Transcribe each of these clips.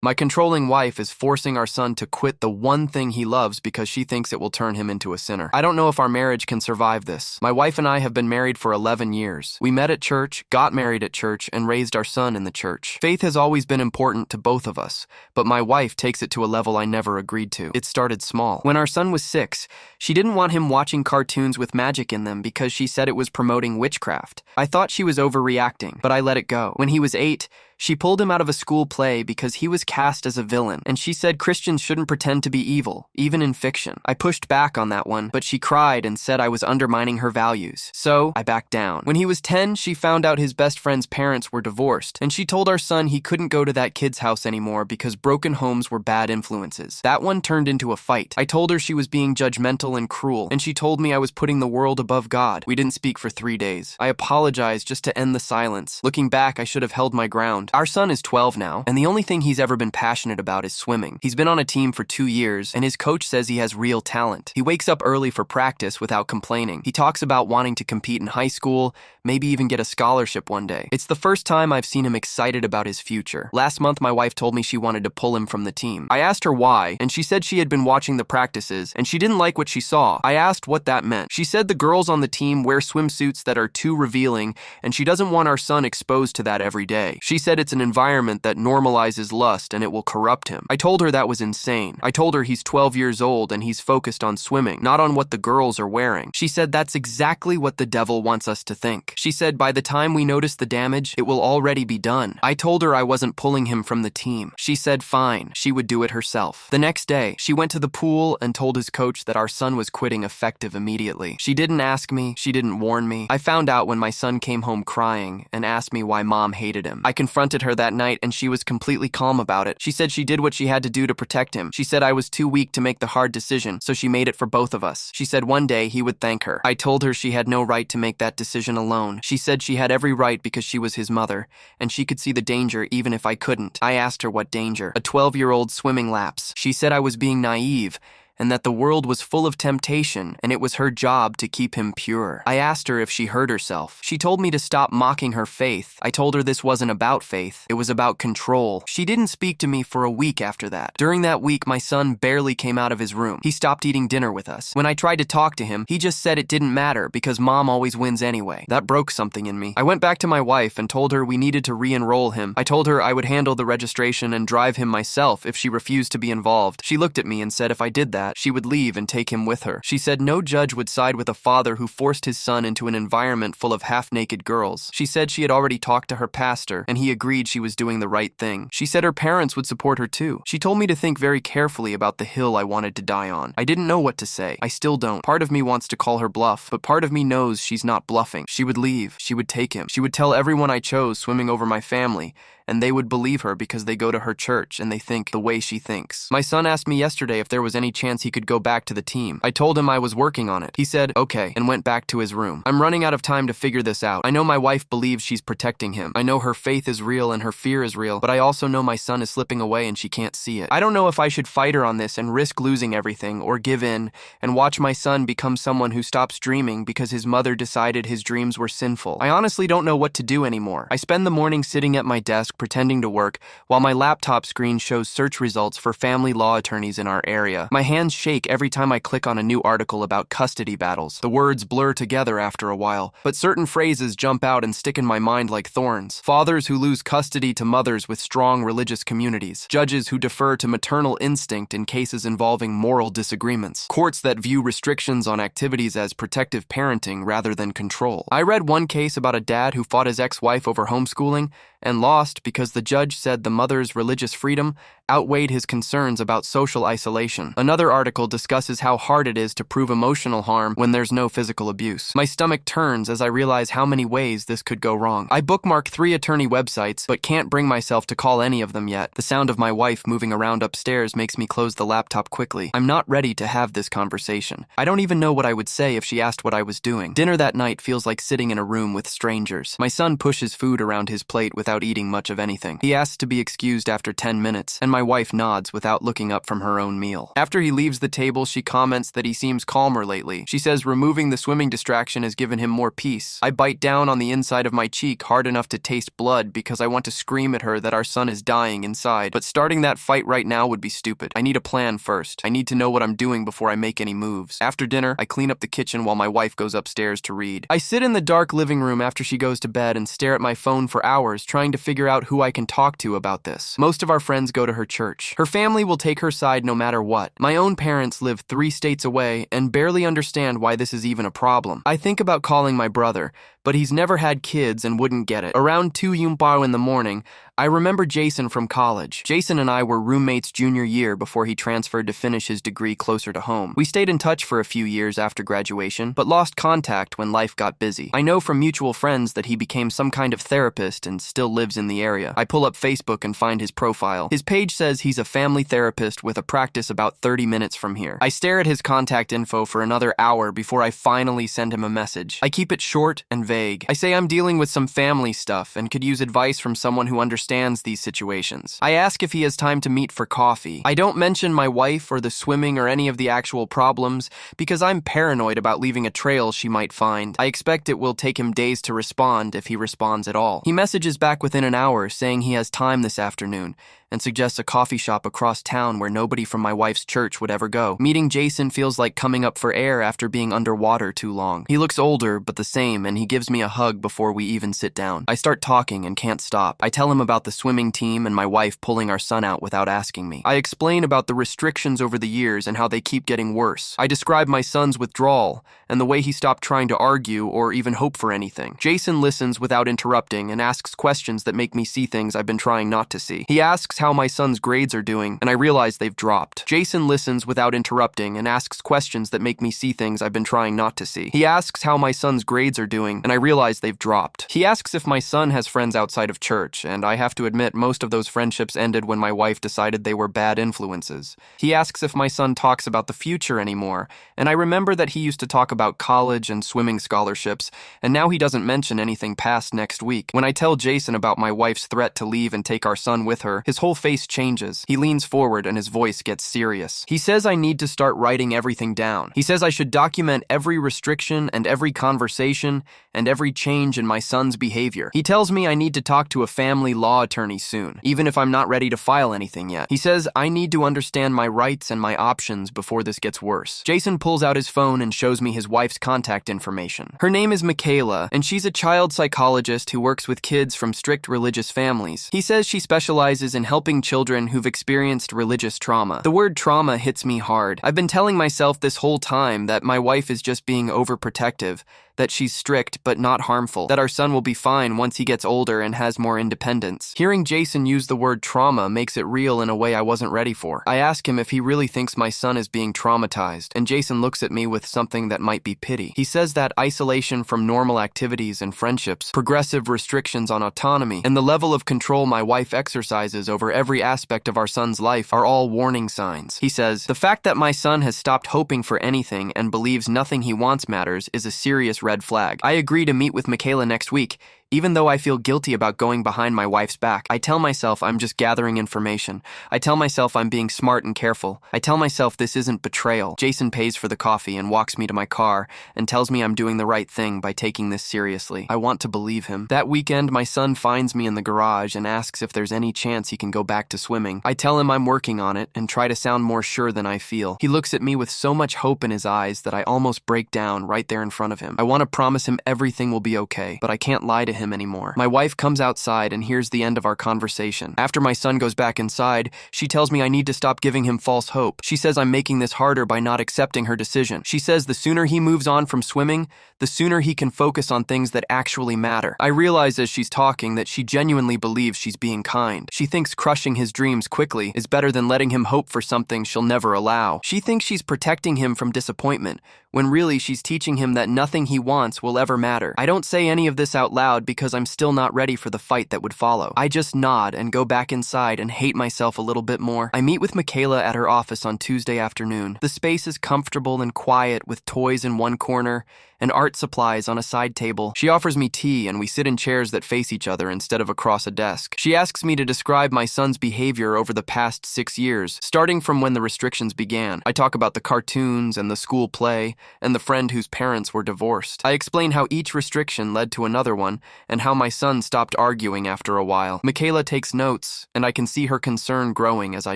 My controlling wife is forcing our son to quit the one thing he loves because she thinks it will turn him into a sinner. I don't know if our marriage can survive this. My wife and I have been married for 11 years. We met at church, got married at church, and raised our son in the church. Faith has always been important to both of us, but my wife takes it to a level I never agreed to. It started small. When our son was 6, she didn't want him watching cartoons with magic in them because she said it was promoting witchcraft. I thought she was overreacting, but I let it go. When he was 8, she pulled him out of a school play because he was cast as a villain, and she said Christians shouldn't pretend to be evil, even in fiction. I pushed back on that one, but she cried and said I was undermining her values. So, I backed down. When he was 10, she found out his best friend's parents were divorced, and she told our son he couldn't go to that kid's house anymore because broken homes were bad influences. That one turned into a fight. I told her she was being judgmental and cruel, and she told me I was putting the world above God. We didn't speak for 3 days. I apologized just to end the silence. Looking back, I should have held my ground. Our son is 12 now, and the only thing he's ever been passionate about is swimming. He's been on a team for 2 years, and his coach says he has real talent. He wakes up early for practice without complaining. He talks about wanting to compete in high school, maybe even get a scholarship one day. It's the first time I've seen him excited about his future. Last month, my wife told me she wanted to pull him from the team. I asked her why, and she said she had been watching the practices, and she didn't like what she saw. I asked what that meant. She said the girls on the team wear swimsuits that are too revealing, and she doesn't want our son exposed to that every day. She said it's an environment that normalizes lust and it will corrupt him. I told her that was insane. I told her he's 12 years old and he's focused on swimming, not on what the girls are wearing. She said that's exactly what the devil wants us to think. She said by the time we notice the damage, it will already be done. I told her I wasn't pulling him from the team. She said fine, she would do it herself. The next day, she went to the pool and told his coach that our son was quitting effective immediately. She didn't ask me, she didn't warn me. I found out when my son came home crying and asked me why mom hated him. I confronted her that night and she was completely calm about it. She said she did what she had to do to protect him. She said I was too weak to make the hard decision, so she made it for both of us. She said one day he would thank her. I told her she had no right to make that decision alone. She said she had every right because she was his mother, and she could see the danger even if I couldn't. I asked her what danger. A 12-year-old swimming laps. She said I was being naive, and that the world was full of temptation, and it was her job to keep him pure. I asked her if she hurt herself. She told me to stop mocking her faith. I told her this wasn't about faith. It was about control. She didn't speak to me for a week after that. During that week, my son barely came out of his room. He stopped eating dinner with us. When I tried to talk to him, he just said it didn't matter because mom always wins anyway. That broke something in me. I went back to my wife and told her we needed to re-enroll him. I told her I would handle the registration and drive him myself if she refused to be involved. She looked at me and said if I did that, she would leave and take him with her. She said no judge would side with a father who forced his son into an environment full of half-naked girls. She said she had already talked to her pastor, and he agreed she was doing the right thing. She said her parents would support her too. She told me to think very carefully about the hill I wanted to die on. I didn't know what to say. I still don't. Part of me wants to call her bluff, but part of me knows she's not bluffing. She would leave. She would take him. She would tell everyone I chose swimming over my family, and they would believe her because they go to her church and they think the way she thinks. My son asked me yesterday if there was any chance he could go back to the team. I told him I was working on it. He said, okay, and went back to his room. I'm running out of time to figure this out. I know my wife believes she's protecting him. I know her faith is real and her fear is real, but I also know my son is slipping away and she can't see it. I don't know if I should fight her on this and risk losing everything or give in and watch my son become someone who stops dreaming because his mother decided his dreams were sinful. I honestly don't know what to do anymore. I spend the morning sitting at my desk pretending to work while my laptop screen shows search results for family law attorneys in our area. My hands shake every time I click on a new article about custody battles. The words blur together after a while, but certain phrases jump out and stick in my mind like thorns. Fathers who lose custody to mothers with strong religious communities. Judges who defer to maternal instinct in cases involving moral disagreements. Courts that view restrictions on activities as protective parenting rather than control. I read one case about a dad who fought his ex-wife over homeschooling and lost because the judge said the mother's religious freedom outweighed his concerns about social isolation. Another article discusses how hard it is to prove emotional harm when there's no physical abuse. My stomach turns as I realize how many ways this could go wrong. I bookmark 3 attorney websites, but can't bring myself to call any of them yet. The sound of my wife moving around upstairs makes me close the laptop quickly. I'm not ready to have this conversation. I don't even know what I would say if she asked what I was doing. Dinner that night feels like sitting in a room with strangers. My son pushes food around his plate without eating much of of anything. He asks to be excused after 10 minutes, and my wife nods without looking up from her own meal. After he leaves the table, she comments that he seems calmer lately. She says removing the swimming distraction has given him more peace. I bite down on the inside of my cheek hard enough to taste blood because I want to scream at her that our son is dying inside. But starting that fight right now would be stupid. I need a plan first. I need to know what I'm doing before I make any moves. After dinner, I clean up the kitchen while my wife goes upstairs to read. I sit in the dark living room after she goes to bed and stare at my phone for hours trying to figure out who I can talk to about this. Most of our friends go to her church. Her family will take her side no matter what. My own parents live 3 states away and barely understand why this is even a problem. I think about calling my brother, but he's never had kids and wouldn't get it. Around 2 Yumpao in the morning, I remember Jason from college. Jason and I were roommates junior year before he transferred to finish his degree closer to home. We stayed in touch for a few years after graduation, but lost contact when life got busy. I know from mutual friends that he became some kind of therapist and still lives in the area. I pull up Facebook and find his profile. His page says he's a family therapist with a practice about 30 minutes from here. I stare at his contact info for another hour before I finally send him a message. I keep it short and vague. I say I'm dealing with some family stuff and could use advice from someone who understands these situations. I ask if he has time to meet for coffee. I don't mention my wife or the swimming or any of the actual problems because I'm paranoid about leaving a trail she might find. I expect it will take him days to respond if he responds at all. He messages back within an hour saying he has time this afternoon and suggests a coffee shop across town where nobody from my wife's church would ever go. Meeting Jason feels like coming up for air after being underwater too long. He looks older, but the same, and he gives me a hug before we even sit down. I start talking and can't stop. I tell him about the swimming team and my wife pulling our son out without asking me. I explain about the restrictions over the years and how they keep getting worse. I describe my son's withdrawal and the way he stopped trying to argue or even hope for anything. Jason listens without interrupting and asks questions that make me see things I've been trying not to see. He asks how my son's grades are doing, and I realize they've dropped. Jason listens without interrupting and asks questions that make me see things I've been trying not to see. He asks how my son's grades are doing, and I realize they've dropped. He asks if my son has friends outside of church, and I have to admit most of those friendships ended when my wife decided they were bad influences. He asks if my son talks about the future anymore, and I remember that he used to talk about college and swimming scholarships, and now he doesn't mention anything past next week. When I tell Jason about my wife's threat to leave and take our son with her, his whole face changes. He leans forward and his voice gets serious. He says I need to start writing everything down. He says I should document every restriction and every conversation and every change in my son's behavior. He tells me I need to talk to a family law attorney soon, even if I'm not ready to file anything yet. He says I need to understand my rights and my options before this gets worse. Jason pulls out his phone and shows me his wife's contact information. Her name is Michaela, and she's a child psychologist who works with kids from strict religious families. He says she specializes in helping children who've experienced religious trauma. The word trauma hits me hard. I've been telling myself this whole time that my wife is just being overprotective, that she's strict but not harmful, that our son will be fine once he gets older and has more independence. Hearing Jason use the word trauma makes it real in a way I wasn't ready for. I ask him if he really thinks my son is being traumatized, and Jason looks at me with something that might be pity. He says that isolation from normal activities and friendships, progressive restrictions on autonomy, and the level of control my wife exercises over every aspect of our son's life are all warning signs. He says, the fact that my son has stopped hoping for anything and believes nothing he wants matters is a serious red flag. I agree to meet with Michaela next week. Even though I feel guilty about going behind my wife's back, I tell myself I'm just gathering information. I tell myself I'm being smart and careful. I tell myself this isn't betrayal. Jason pays for the coffee and walks me to my car and tells me I'm doing the right thing by taking this seriously. I want to believe him. That weekend, my son finds me in the garage and asks if there's any chance he can go back to swimming. I tell him I'm working on it and try to sound more sure than I feel. He looks at me with so much hope in his eyes that I almost break down right there in front of him. I want to promise him everything will be okay, but I can't lie to him anymore. My wife comes outside and hears the end of our conversation. After my son goes back inside, she tells me I need to stop giving him false hope. She says I'm making this harder by not accepting her decision. She says the sooner he moves on from swimming, the sooner he can focus on things that actually matter. I realize as she's talking that she genuinely believes she's being kind. She thinks crushing his dreams quickly is better than letting him hope for something she'll never allow. She thinks she's protecting him from disappointment, when really she's teaching him that nothing he wants will ever matter. I don't say any of this out loud because I'm still not ready for the fight that would follow. I just nod and go back inside and hate myself a little bit more. I meet with Michaela at her office on Tuesday afternoon. The space is comfortable and quiet with toys in one corner and art supplies on a side table. She offers me tea and we sit in chairs that face each other instead of across a desk. She asks me to describe my son's behavior over the past 6 years, starting from when the restrictions began. I talk about the cartoons and the school play and the friend whose parents were divorced. I explain how each restriction led to another one and how my son stopped arguing after a while. Michaela takes notes and I can see her concern growing as I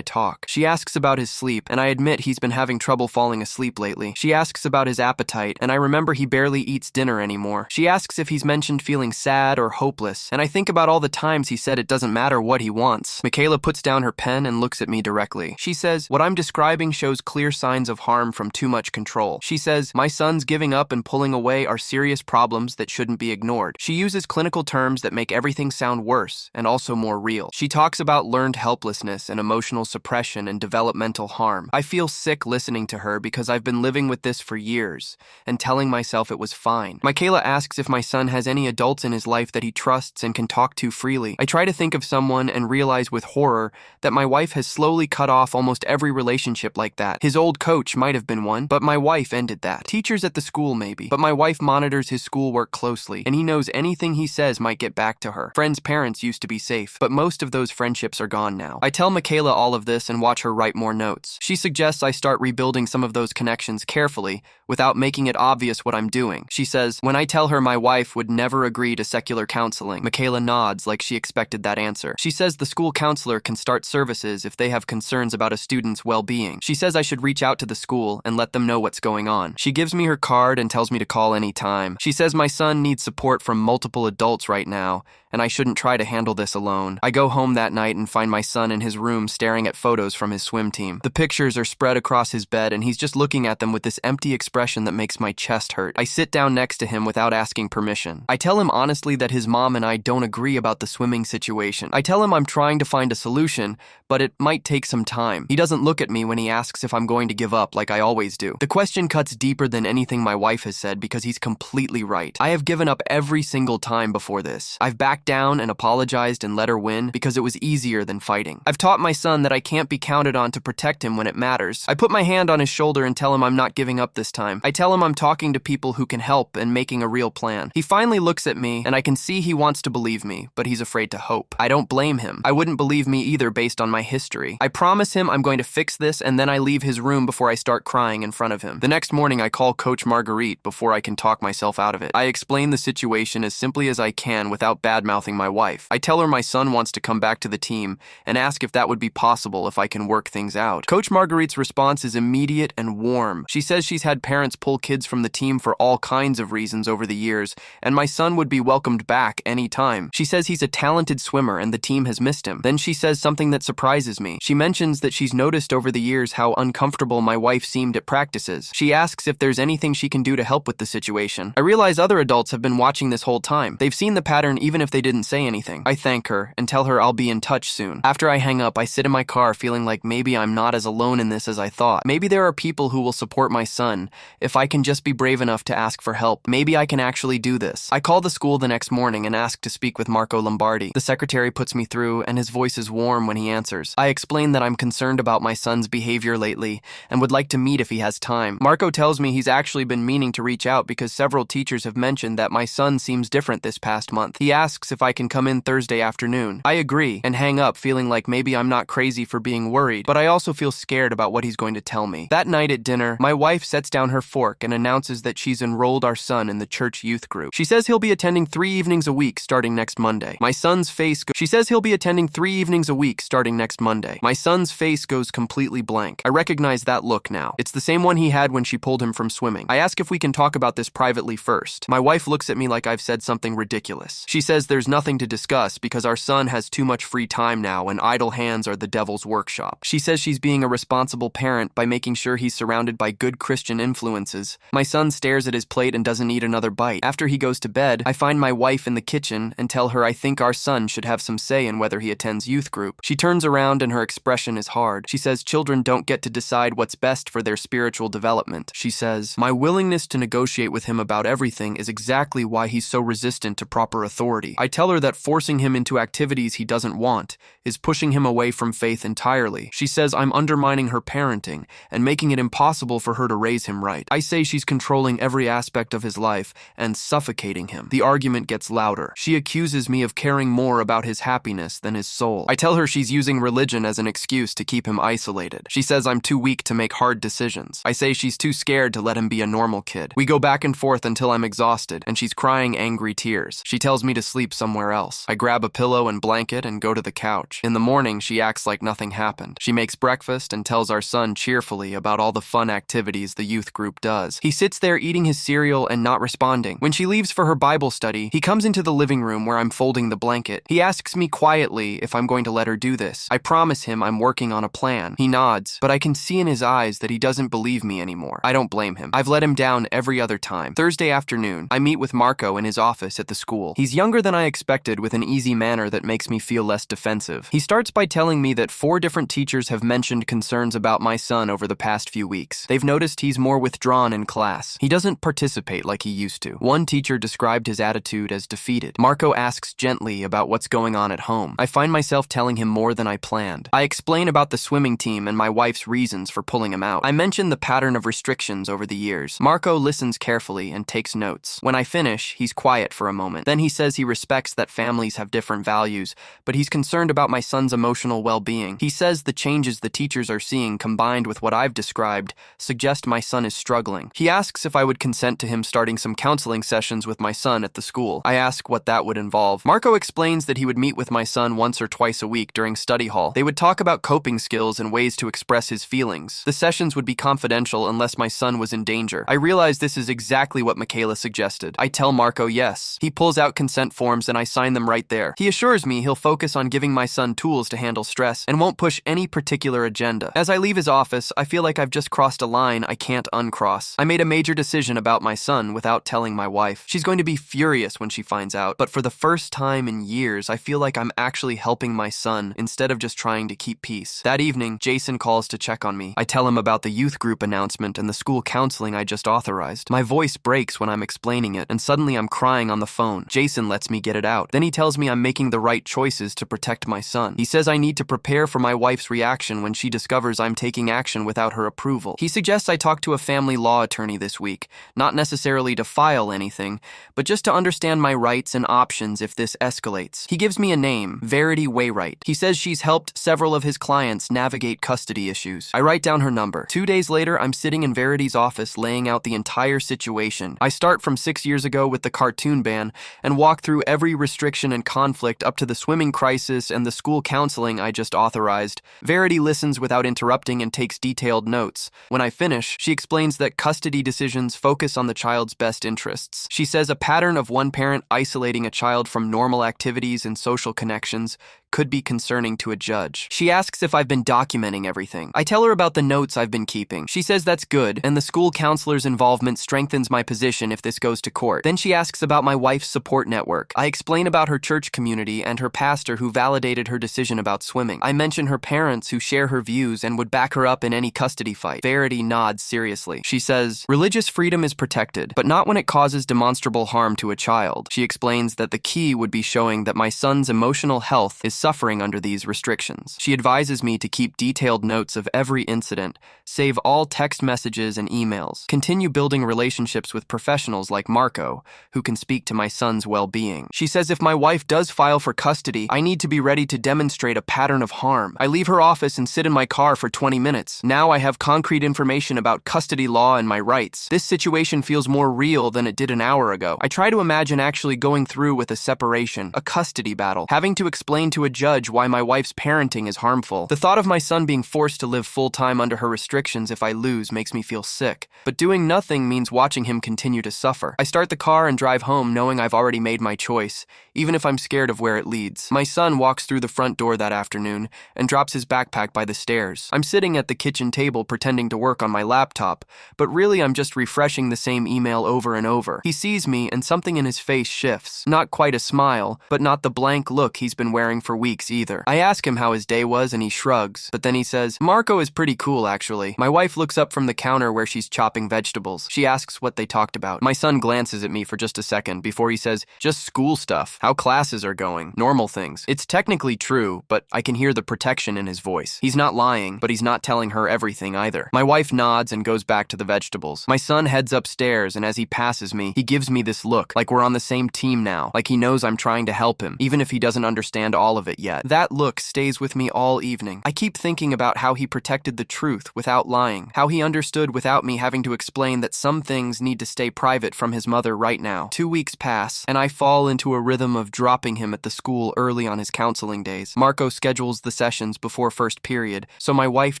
talk. She asks about his sleep and I admit he's been having trouble falling asleep lately. She asks about his appetite and I remember he barely eats dinner anymore. She asks if he's mentioned feeling sad or hopeless, and I think about all the times he said it doesn't matter what he wants. Michaela puts down her pen and looks at me directly. She says, "What I'm describing shows clear signs of harm from too much control." She says, "My son's giving up and pulling away are serious problems that shouldn't be ignored." She uses clinical terms that make everything sound worse and also more real. She talks about learned helplessness and emotional suppression and developmental harm. I feel sick listening to her because I've been living with this for years and telling myself it was fine. Michaela asks if my son has any adults in his life that he trusts and can talk to freely. I try to think of someone and realize with horror that my wife has slowly cut off almost every relationship like that. His old coach might have been one, but my wife ended that. Teachers at the school maybe, but my wife monitors his schoolwork closely, and he knows anything he says might get back to her. Friends' parents used to be safe, but most of those friendships are gone now. I tell Michaela all of this and watch her write more notes. She suggests I start rebuilding some of those connections carefully without making it obvious what I'm doing. She says, when I tell her my wife would never agree to secular counseling, Michaela nods like she expected that answer. She says the school counselor can start services if they have concerns about a student's well-being. She says I should reach out to the school and let them know what's going on. She gives me her card and tells me to call any time. She says my son needs support from multiple adults right now, and I shouldn't try to handle this alone. I go home that night and find my son in his room staring at photos from his swim team. The pictures are spread across his bed and he's just looking at them with this empty expression that makes my chest hurt. I sit down next to him without asking permission. I tell him honestly that his mom and I don't agree about the swimming situation. I tell him I'm trying to find a solution, but it might take some time. He doesn't look at me when he asks if I'm going to give up like I always do. The question cuts deeper than anything my wife has said because he's completely right. I have given up every single time before this. I've backed down and apologized and let her win because it was easier than fighting. I've taught my son that I can't be counted on to protect him when it matters. I put my hand on his shoulder and tell him I'm not giving up this time. I tell him I'm talking to people who can help and making a real plan. He finally looks at me and I can see he wants to believe me, but he's afraid to hope. I don't blame him. I wouldn't believe me either based on my history. I promise him I'm going to fix this and then I leave his room before I start crying in front of him. The next morning I call Coach Marguerite before I can talk myself out of it. I explain the situation as simply as I can without bad-mouthing my wife. I tell her my son wants to come back to the team and ask if that would be possible if I can work things out. Coach Marguerite's response is immediate and warm. She says she's had parents pull kids from the team for all kinds of reasons over the years, and my son would be welcomed back anytime. She says he's a talented swimmer and the team has missed him. Then she says something that surprises me. She mentions that she's noticed over the years how uncomfortable my wife seemed at practices. She asks if there's anything she can do to help with the situation. I realize other adults have been watching this whole time. They've seen the pattern even if they didn't say anything. I thank her and tell her I'll be in touch soon. After I hang up, I sit in my car feeling like maybe I'm not as alone in this as I thought. Maybe there are people who will support my son if I can just be brave enough to ask for help. Maybe I can actually do this. I call the school the next morning and ask to speak with Marco Lombardi. The secretary puts me through and his voice is warm when he answers. I explain that I'm concerned about my son's behavior lately and would like to meet if he has time. Marco tells me he's actually been meaning to reach out because several teachers have mentioned that my son seems different this past month. He asks if I can come in Thursday afternoon. I agree and hang up feeling like maybe I'm not crazy for being worried, but I also feel scared about what he's going to tell me. That night at dinner, my wife sets down her fork and announces that she's enrolled our son in the church youth group. She says he'll be attending 3 evenings a week starting next Monday. My son's face She says he'll be attending 3 evenings a week starting next Monday. My son's face goes completely blank. I recognize that look now. It's the same one he had when she pulled him from swimming. I ask if we can talk about this privately first. My wife looks at me like I've said something ridiculous. She says there's nothing to discuss because our son has too much free time now and idle hands are the devil's workshop. She says she's being a responsible parent by making sure he's surrounded by good Christian influences. My son stares at his plate and doesn't eat another bite. After he goes to bed, I find my wife in the kitchen and tell her I think our son should have some say in whether he attends youth group. She turns around and her expression is hard. She says children don't get to decide what's best for their spiritual development. She She says, "My willingness to negotiate with him about everything is exactly why he's so resistant to proper authority." I tell her that forcing him into activities he doesn't want is pushing him away from faith entirely. She says I'm undermining her parenting and making it impossible for her to raise him right. I say she's controlling every aspect of his life and suffocating him. The argument gets louder. She accuses me of caring more about his happiness than his soul. I tell her she's using religion as an excuse to keep him isolated. She says I'm too weak to make hard decisions. I say she's too scared to let him be a normal kid. We go back and forth until I'm exhausted, and she's crying angry tears. She tells me to sleep somewhere else. I grab a pillow and blanket and go to the couch. In the morning, she acts like nothing happened. She makes breakfast and tells our son cheerfully about all the fun activities the youth group does. He sits there eating his cereal and not responding. When she leaves for her Bible study, he comes into the living room where I'm folding the blanket. He asks me quietly if I'm going to let her do this. I promise him I'm working on a plan. He nods, but I can see in his eyes that he doesn't believe me anymore. I don't blame him. I've let him down every other time. Thursday afternoon, I meet with Marco in his office at the school. He's younger than I expected, with an easy manner that makes me feel less defensive. He starts by telling me that 4 different teachers have mentioned concerns about my son over the past few weeks. They've noticed he's more withdrawn in class. He doesn't participate like he used to. One teacher described his attitude as defeated. Marco asks gently about what's going on at home. I find myself telling him more than I planned. I explain about the swimming team and my wife's reasons for pulling him out. I mention the pattern of restrictions over the years. Marco listens carefully and takes notes. When I finish, he's quiet for a moment. Then he says he respects that families have different values, but he's concerned about my son's emotional well-being. He says the changes the teachers are seeing combined with what I've described suggest my son is struggling. He asks if I would consent to him starting some counseling sessions with my son at the school. I ask what that would involve. Marco explains that he would meet with my son once or twice a week during study hall. They would talk about coping skills and ways to express his feelings. The sessions would be confidential unless my son was in danger. I realize this is exactly what Michaela suggested. I tell Marco yes. He pulls out consent forms and I sign them right there. He assures me he'll focus on giving my son tools to handle stress and won't push any particular agenda. As I leave his office, I feel like I've just crossed a line I can't uncross. I made a major decision about my son without telling my wife. She's going to be furious when she finds out, but for the first time in years, I feel like I'm actually helping my son instead of just trying to keep peace. That evening, Jason calls to check on me. I tell him about the youth group announcement and the school counseling I just authorized. My voice breaks when I'm explaining it, and suddenly I'm crying on the phone. Jason lets me get it out. Then he tells me I'm making the right choices to protect my son. He says I need to prepare for my wife's reaction when she discovers I'm taking action without her approval. He suggests I talk to a family law attorney this week, not necessarily to file anything, but just to understand my rights and options if this escalates. He gives me a name, Verity Waywright. He says she's helped several of his clients navigate custody issues. I write down her number. 2 days later, I'm sitting in Verity's office laying out the entire situation. I start from 6 years ago with the cartoon ban and walk through every restriction and conflict up to the swimming crisis and the school counseling I just authorized. Verity listens without interrupting and takes detailed notes. When I finish, she explains that custody decisions focus on the child's best interests. She says a pattern of one parent isolating a child from normal activities and social connections could be concerning to a judge. She asks if I've been documenting everything. I tell her about the notes I've been keeping. She says that's good, and the school counselor's involvement strengthens my position if this goes to court. Then she asks about my wife's support network. I explain about her church community and her pastor who validated her decision about swimming. I mention her parents who share her views and would back her up in any custody fight. Verity nods seriously. She says, religious freedom is protected, but not when it causes demonstrable harm to a child. She explains that the key would be showing that my son's emotional health is suffering under these restrictions. She advises me to keep detailed notes of every incident, save all text messages and emails, continue building relationships with professionals like Marco, who can speak to my son's well-being. She says if my wife does file for custody, I need to be ready to demonstrate a pattern of harm. I leave her office and sit in my car for 20 minutes. Now I have concrete information about custody law and my rights. This situation feels more real than it did an hour ago. I try to imagine actually going through with a separation, a custody battle, having to explain to a judge why my wife's parenting is harmful. The thought of my son being forced to live full-time under her restrictions if I lose makes me feel sick. But doing nothing means watching him continue to suffer. I start the car and drive home knowing I've already made my choice, even if I'm scared of where it leads. My son walks through the front door that afternoon and drops his backpack by the stairs. I'm sitting at the kitchen table pretending to work on my laptop, but really I'm just refreshing the same email over and over. He sees me and something in his face shifts. Not quite a smile, but not the blank look he's been wearing for weeks either. I ask him how his day was and he shrugs, but then he says, Marco is pretty cool actually. My wife looks up from the counter where she's chopping vegetables. She asks what they talked about. My son glances at me for just a second before he says, just school stuff, how classes are going, normal things. It's technically true, but I can hear the protection in his voice. He's not lying, but he's not telling her everything either. My wife nods and goes back to the vegetables. My son heads upstairs, and as he passes me, he gives me this look, like we're on the same team now, like he knows I'm trying to help him, even if he doesn't understand all of it yet. That look stays with me all evening. I keep thinking about how he protected the truth without lying, how he understood without me having to explain that some things need to stay private from his mother right now. 2 weeks pass, and I fall into a rhythm of dropping him at the school early on his counseling days. Marco schedules the sessions before first period, so my wife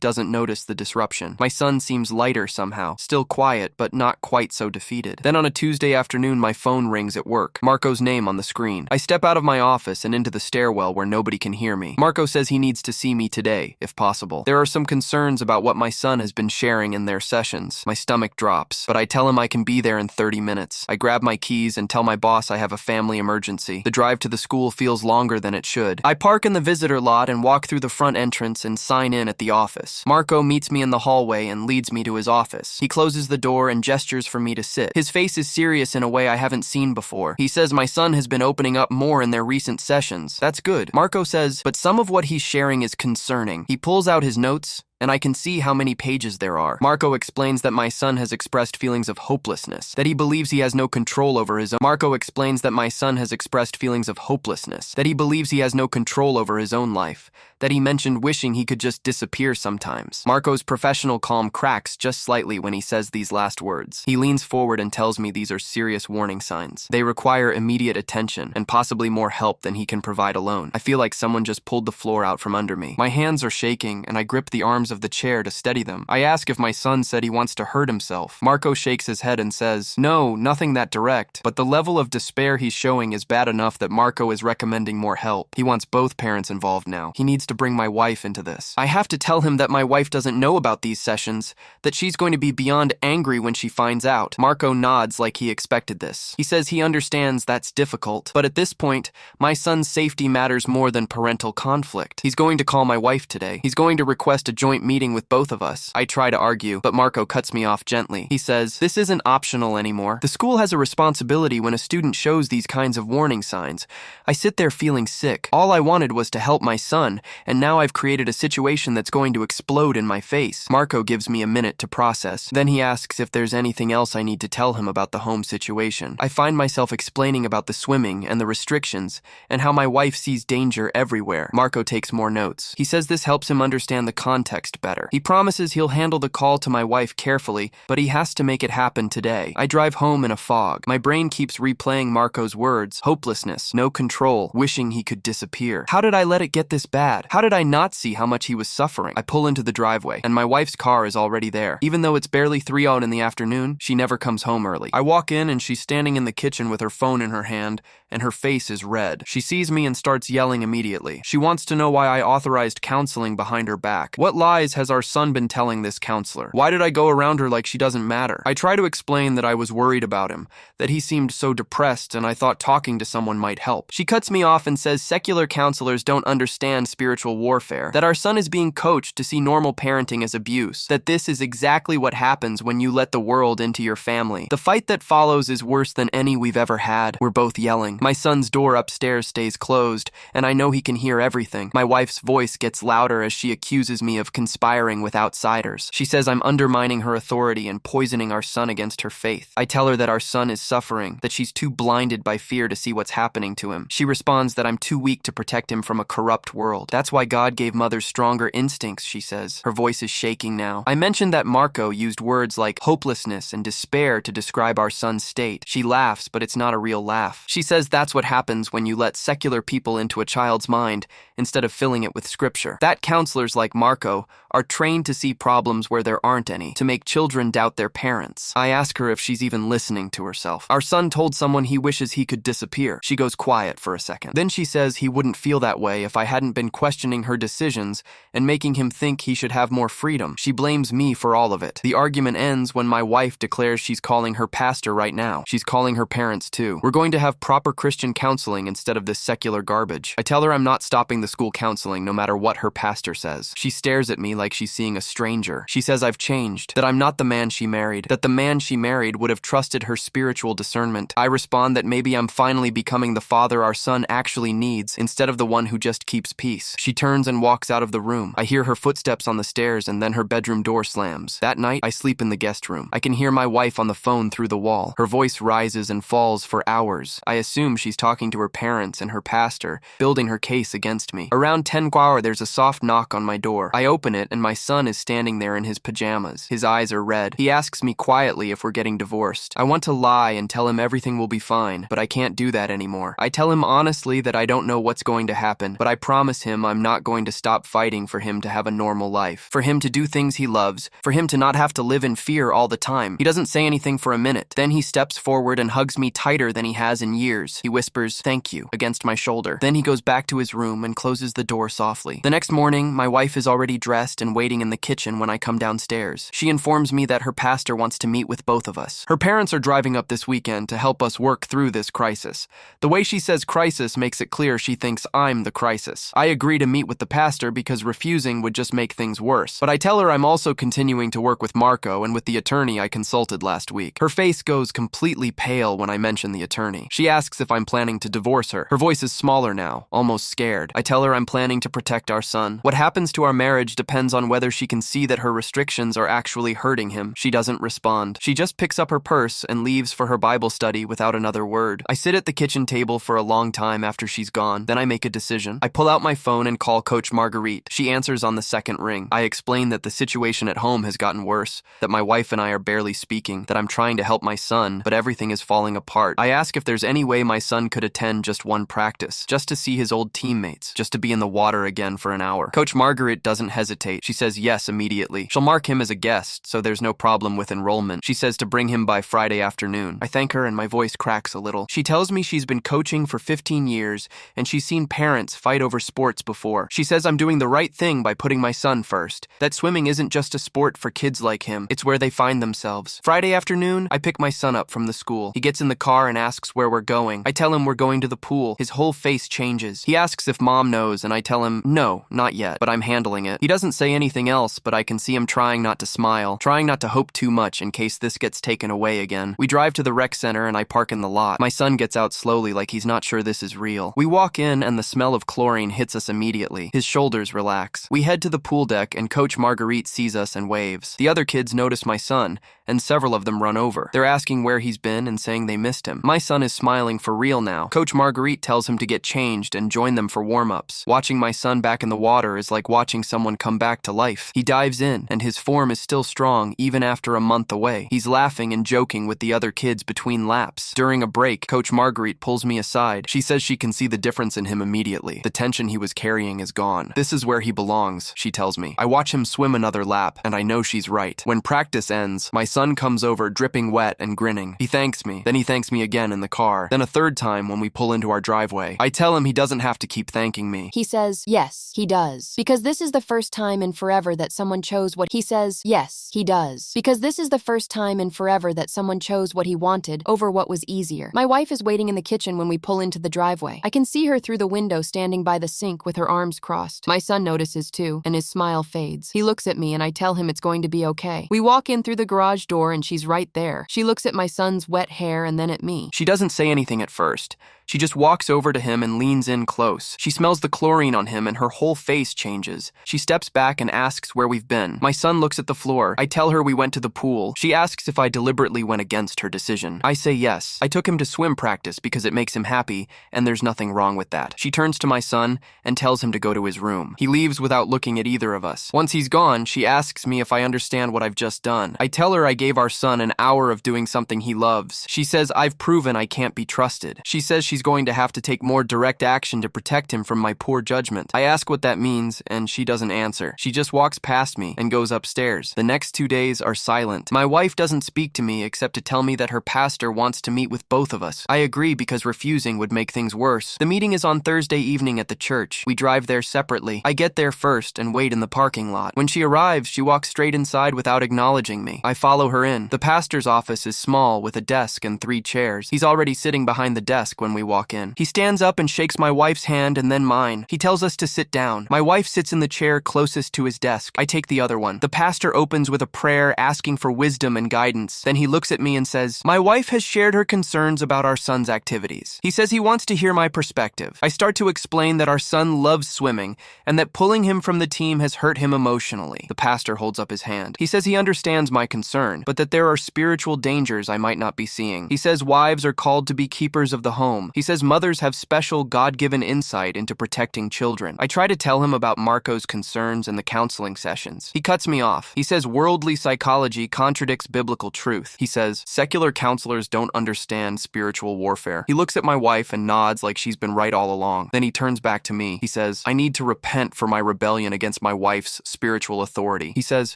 doesn't notice the disruption. My son seems lighter somehow, still quiet, but not quite so defeated. Then on a Tuesday afternoon, my phone rings at work. Marco's name on the screen. I step out of my office and into the stairwell where nobody can hear me. Marco says he needs to see me today, if possible. There are some concerns about what my son has been sharing in their sessions. My stomach drops, but I tell him I can be there in 30 minutes. I grab my keys and tell my boss I have a family emergency. The drive to the school feels longer than it should. I park in the visitor lot and walk through the front entrance and sign in at the office. Marco meets me in the hallway and leads me to his office. He closes the door and gestures for me to sit. His face is serious in a way I haven't seen before. He says my son has been opening up more in their recent sessions. That's good. Marco says, but some of what he's sharing is concerning. He pulls out his notes, and I can see how many pages there are. Marco explains that my son has expressed feelings of hopelessness, that he believes he has no control over his own. Marco explains that my son has expressed feelings of hopelessness, that he believes he has no control over his own life, that he mentioned wishing he could just disappear sometimes. Marco's professional calm cracks just slightly when he says these last words. He leans forward and tells me these are serious warning signs. They require immediate attention and possibly more help than he can provide alone. I feel like someone just pulled the floor out from under me. My hands are shaking and I grip the arms of the chair to steady them. I ask if my son said he wants to hurt himself. Marco shakes his head and says, no, nothing that direct, but the level of despair he's showing is bad enough that Marco is recommending more help. He wants both parents involved now. He needs to bring my wife into this. I have to tell him that my wife doesn't know about these sessions, that she's going to be beyond angry when she finds out. Marco nods like he expected this. He says he understands that's difficult, but at this point, my son's safety matters more than parental conflict. He's going to call my wife today. He's going to request a joint meeting with both of us. I try to argue, but Marco cuts me off gently. He says, this isn't optional anymore. The school has a responsibility when a student shows these kinds of warning signs. I sit there feeling sick. All I wanted was to help my son, and now I've created a situation that's going to explode in my face. Marco gives me a minute to process. Then he asks if there's anything else I need to tell him about the home situation. I find myself explaining about the swimming and the restrictions, and how my wife sees danger everywhere. Marco takes more notes. He says this helps him understand the context better. He promises he'll handle the call to my wife carefully, but he has to make it happen today. I drive home in a fog. My brain keeps replaying Marco's words: hopelessness, no control, wishing he could disappear. How did I let it get this bad? How did I not see how much he was suffering? I pull into the driveway, and my wife's car is already there. Even though it's barely 3:00 in the afternoon, she never comes home early. I walk in, and she's standing in the kitchen with her phone in her hand, and her face is red. She sees me and starts yelling immediately. She wants to know why I authorized counseling behind her back. What lies has our son been telling this counselor? Why did I go around her like she doesn't matter? I try to explain that I was worried about him, that he seemed so depressed and I thought talking to someone might help. She cuts me off and says secular counselors don't understand spiritual warfare, that our son is being coached to see normal parenting as abuse, that this is exactly what happens when you let the world into your family. The fight that follows is worse than any we've ever had. We're both yelling. My son's door upstairs stays closed, and I know he can hear everything. My wife's voice gets louder as she accuses me of conspiring with outsiders. She says I'm undermining her authority and poisoning our son against her faith. I tell her that our son is suffering, that she's too blinded by fear to see what's happening to him. She responds that I'm too weak to protect him from a corrupt world. That's why God gave mothers stronger instincts, she says. Her voice is shaking now. I mentioned that Marco used words like hopelessness and despair to describe our son's state. She laughs, but it's not a real laugh. She says that's what happens when you let secular people into a child's mind instead of filling it with scripture. That counselors like Marco are trained to see problems where there aren't any, to make children doubt their parents. I ask her if she's even listening to herself. Our son told someone he wishes he could disappear. She goes quiet for a second. Then she says he wouldn't feel that way if I hadn't been questioning her decisions and making him think he should have more freedom. She blames me for all of it. The argument ends when my wife declares she's calling her pastor right now. She's calling her parents too. We're going to have proper Christian counseling instead of this secular garbage. I tell her I'm not stopping the school counseling no matter what her pastor says. She stares at me like she's seeing a stranger. She says I've changed, that I'm not the man she married, that the man she married would have trusted her spiritual discernment. I respond that maybe I'm finally becoming the father our son actually needs instead of the one who just keeps peace. She turns and walks out of the room. I hear her footsteps on the stairs and then her bedroom door slams. That night, I sleep in the guest room. I can hear my wife on the phone through the wall. Her voice rises and falls for hours. I assume she's talking to her parents and her pastor, building her case against me. Around 10 hour, there's a soft knock on my door. I open it and my son is standing there in his pajamas. His eyes are red. He asks me quietly if we're getting divorced. I want to lie and tell him everything will be fine, but I can't do that anymore. I tell him honestly that I don't know what's going to happen, but I promise him I'm not going to stop fighting for him to have a normal life, for him to do things he loves, for him to not have to live in fear all the time. He doesn't say anything for a minute. Then he steps forward and hugs me tighter than he has in years. He whispers, "Thank you," against my shoulder. Then he goes back to his room and closes the door softly. The next morning, my wife is already dressed and waiting in the kitchen when I come downstairs. She informs me that her pastor wants to meet with both of us. Her parents are driving up this weekend to help us work through this crisis. The way she says crisis makes it clear she thinks I'm the crisis. I agree to meet with the pastor because refusing would just make things worse. But I tell her I'm also continuing to work with Marco and with the attorney I consulted last week. Her face goes completely pale when I mention the attorney. She asks if I'm planning to divorce her. Her voice is smaller now, almost scared. I tell her I'm planning to protect our son. What happens to our marriage depends on whether she can see that her restrictions are actually hurting him. She doesn't respond. She just picks up her purse and leaves for her Bible study without another word. I sit at the kitchen table for a long time after she's gone. Then I make a decision. I pull out my phone and call Coach Marguerite. She answers on the second ring. I explain that the situation at home has gotten worse, that my wife and I are barely speaking, that I'm trying to help my son, but everything is falling apart. I ask if there's any way my son could attend just one practice, just to see his old teammates, just to be in the water again for an hour. Coach Marguerite doesn't hesitate. She says yes immediately. She'll mark him as a guest, so there's no problem with enrollment. She says to bring him by Friday afternoon. I thank her and my voice cracks a little. She tells me she's been coaching for 15 years and she's seen parents fight over sports before. She says I'm doing the right thing by putting my son first, that swimming isn't just a sport for kids like him, it's where they find themselves. Friday afternoon, I pick my son up from the school. He gets in the car and asks where we're going. I tell him we're going to the pool. His whole face changes. He asks if mom knows and I tell him no, not yet, but I'm handling it. He doesn't say anything else, but I can see him trying not to smile, trying not to hope too much in case this gets taken away again. We drive to the rec center and I park in the lot. My son gets out slowly like he's not sure this is real. We walk in and the smell of chlorine hits us immediately. His shoulders relax. We head to the pool deck and Coach Marguerite sees us and waves. The other kids notice my son, and several of them run over. They're asking where he's been and saying they missed him. My son is smiling for real now. Coach Marguerite tells him to get changed and join them for warm-ups. Watching my son back in the water is like watching someone come back to life. He dives in, and his form is still strong even after a month away. He's laughing and joking with the other kids between laps. During a break, Coach Marguerite pulls me aside. She says she can see the difference in him immediately. The tension he was carrying is gone. This is where he belongs, she tells me. I watch him swim another lap, and I know she's right. When practice ends, my son comes over dripping wet and grinning. He thanks me. Then he thanks me again in the car. Then a third time when we pull into our driveway. I tell him he doesn't have to keep thanking me. He says, yes, he does. Because this is the first time in forever that someone chose what he says, yes, he does. Because this is the first time in forever that someone chose what he wanted over what was easier. My wife is waiting in the kitchen when we pull into the driveway. I can see her through the window standing by the sink with her arms crossed. My son notices too, and his smile fades. He looks at me and I tell him it's going to be okay. We walk in through the garage door and she's right there. She looks at my son's wet hair and then at me. She doesn't say anything at first. She just walks over to him and leans in close. She smells the chlorine on him and her whole face changes. She steps back and asks where we've been. My son looks at the floor. I tell her we went to the pool. She asks if I deliberately went against her decision. I say yes. I took him to swim practice because it makes him happy, and there's nothing wrong with that. She turns to my son and tells him to go to his room. He leaves without looking at either of us. Once he's gone, she asks me if I understand what I've just done. I tell her I gave our son an hour of doing something he loves. She says I've proven I can't be trusted. She says she's going to have to take more direct action to protect him from my poor judgment. I ask what that means, and she doesn't answer. She just walks past me and goes upstairs. The next 2 days are silent. My wife doesn't speak to me except to tell me that her pastor wants to meet with both of us. I agree because refusing would make things worse. The meeting is on Thursday evening at the church. We drive there separately. I get there first and wait in the parking lot. When she arrives, she walks straight inside without acknowledging me. I follow her in. The pastor's office is small with a desk and 3 chairs. He's already sitting behind the desk when we walk in. He stands up and shakes my wife's hand and then mine. He tells us to sit down. My wife sits in the chair closest to his desk. I take the other one. The pastor opens with a prayer asking for wisdom and guidance. Then he looks at me and says, "My wife has shared her concerns about our son's activities." He says he wants to hear my perspective. I start to explain that our son loves swimming and that pulling him from the team has hurt him emotionally. The pastor holds up his hand. He says he understands my concern, but that there are spiritual dangers I might not be seeing. He says wives are called to be keepers of the home. He says mothers have special God-given insight into protecting children. I try to tell him about Marco's concerns and the counseling sessions. He cuts me off. He says worldly psychology contradicts biblical truth. He says secular counselors don't understand spiritual warfare. He looks at my wife and nods like she's been right all along. Then he turns back to me. He says, "I need to repent for my rebellion against my wife's spiritual authority." He says,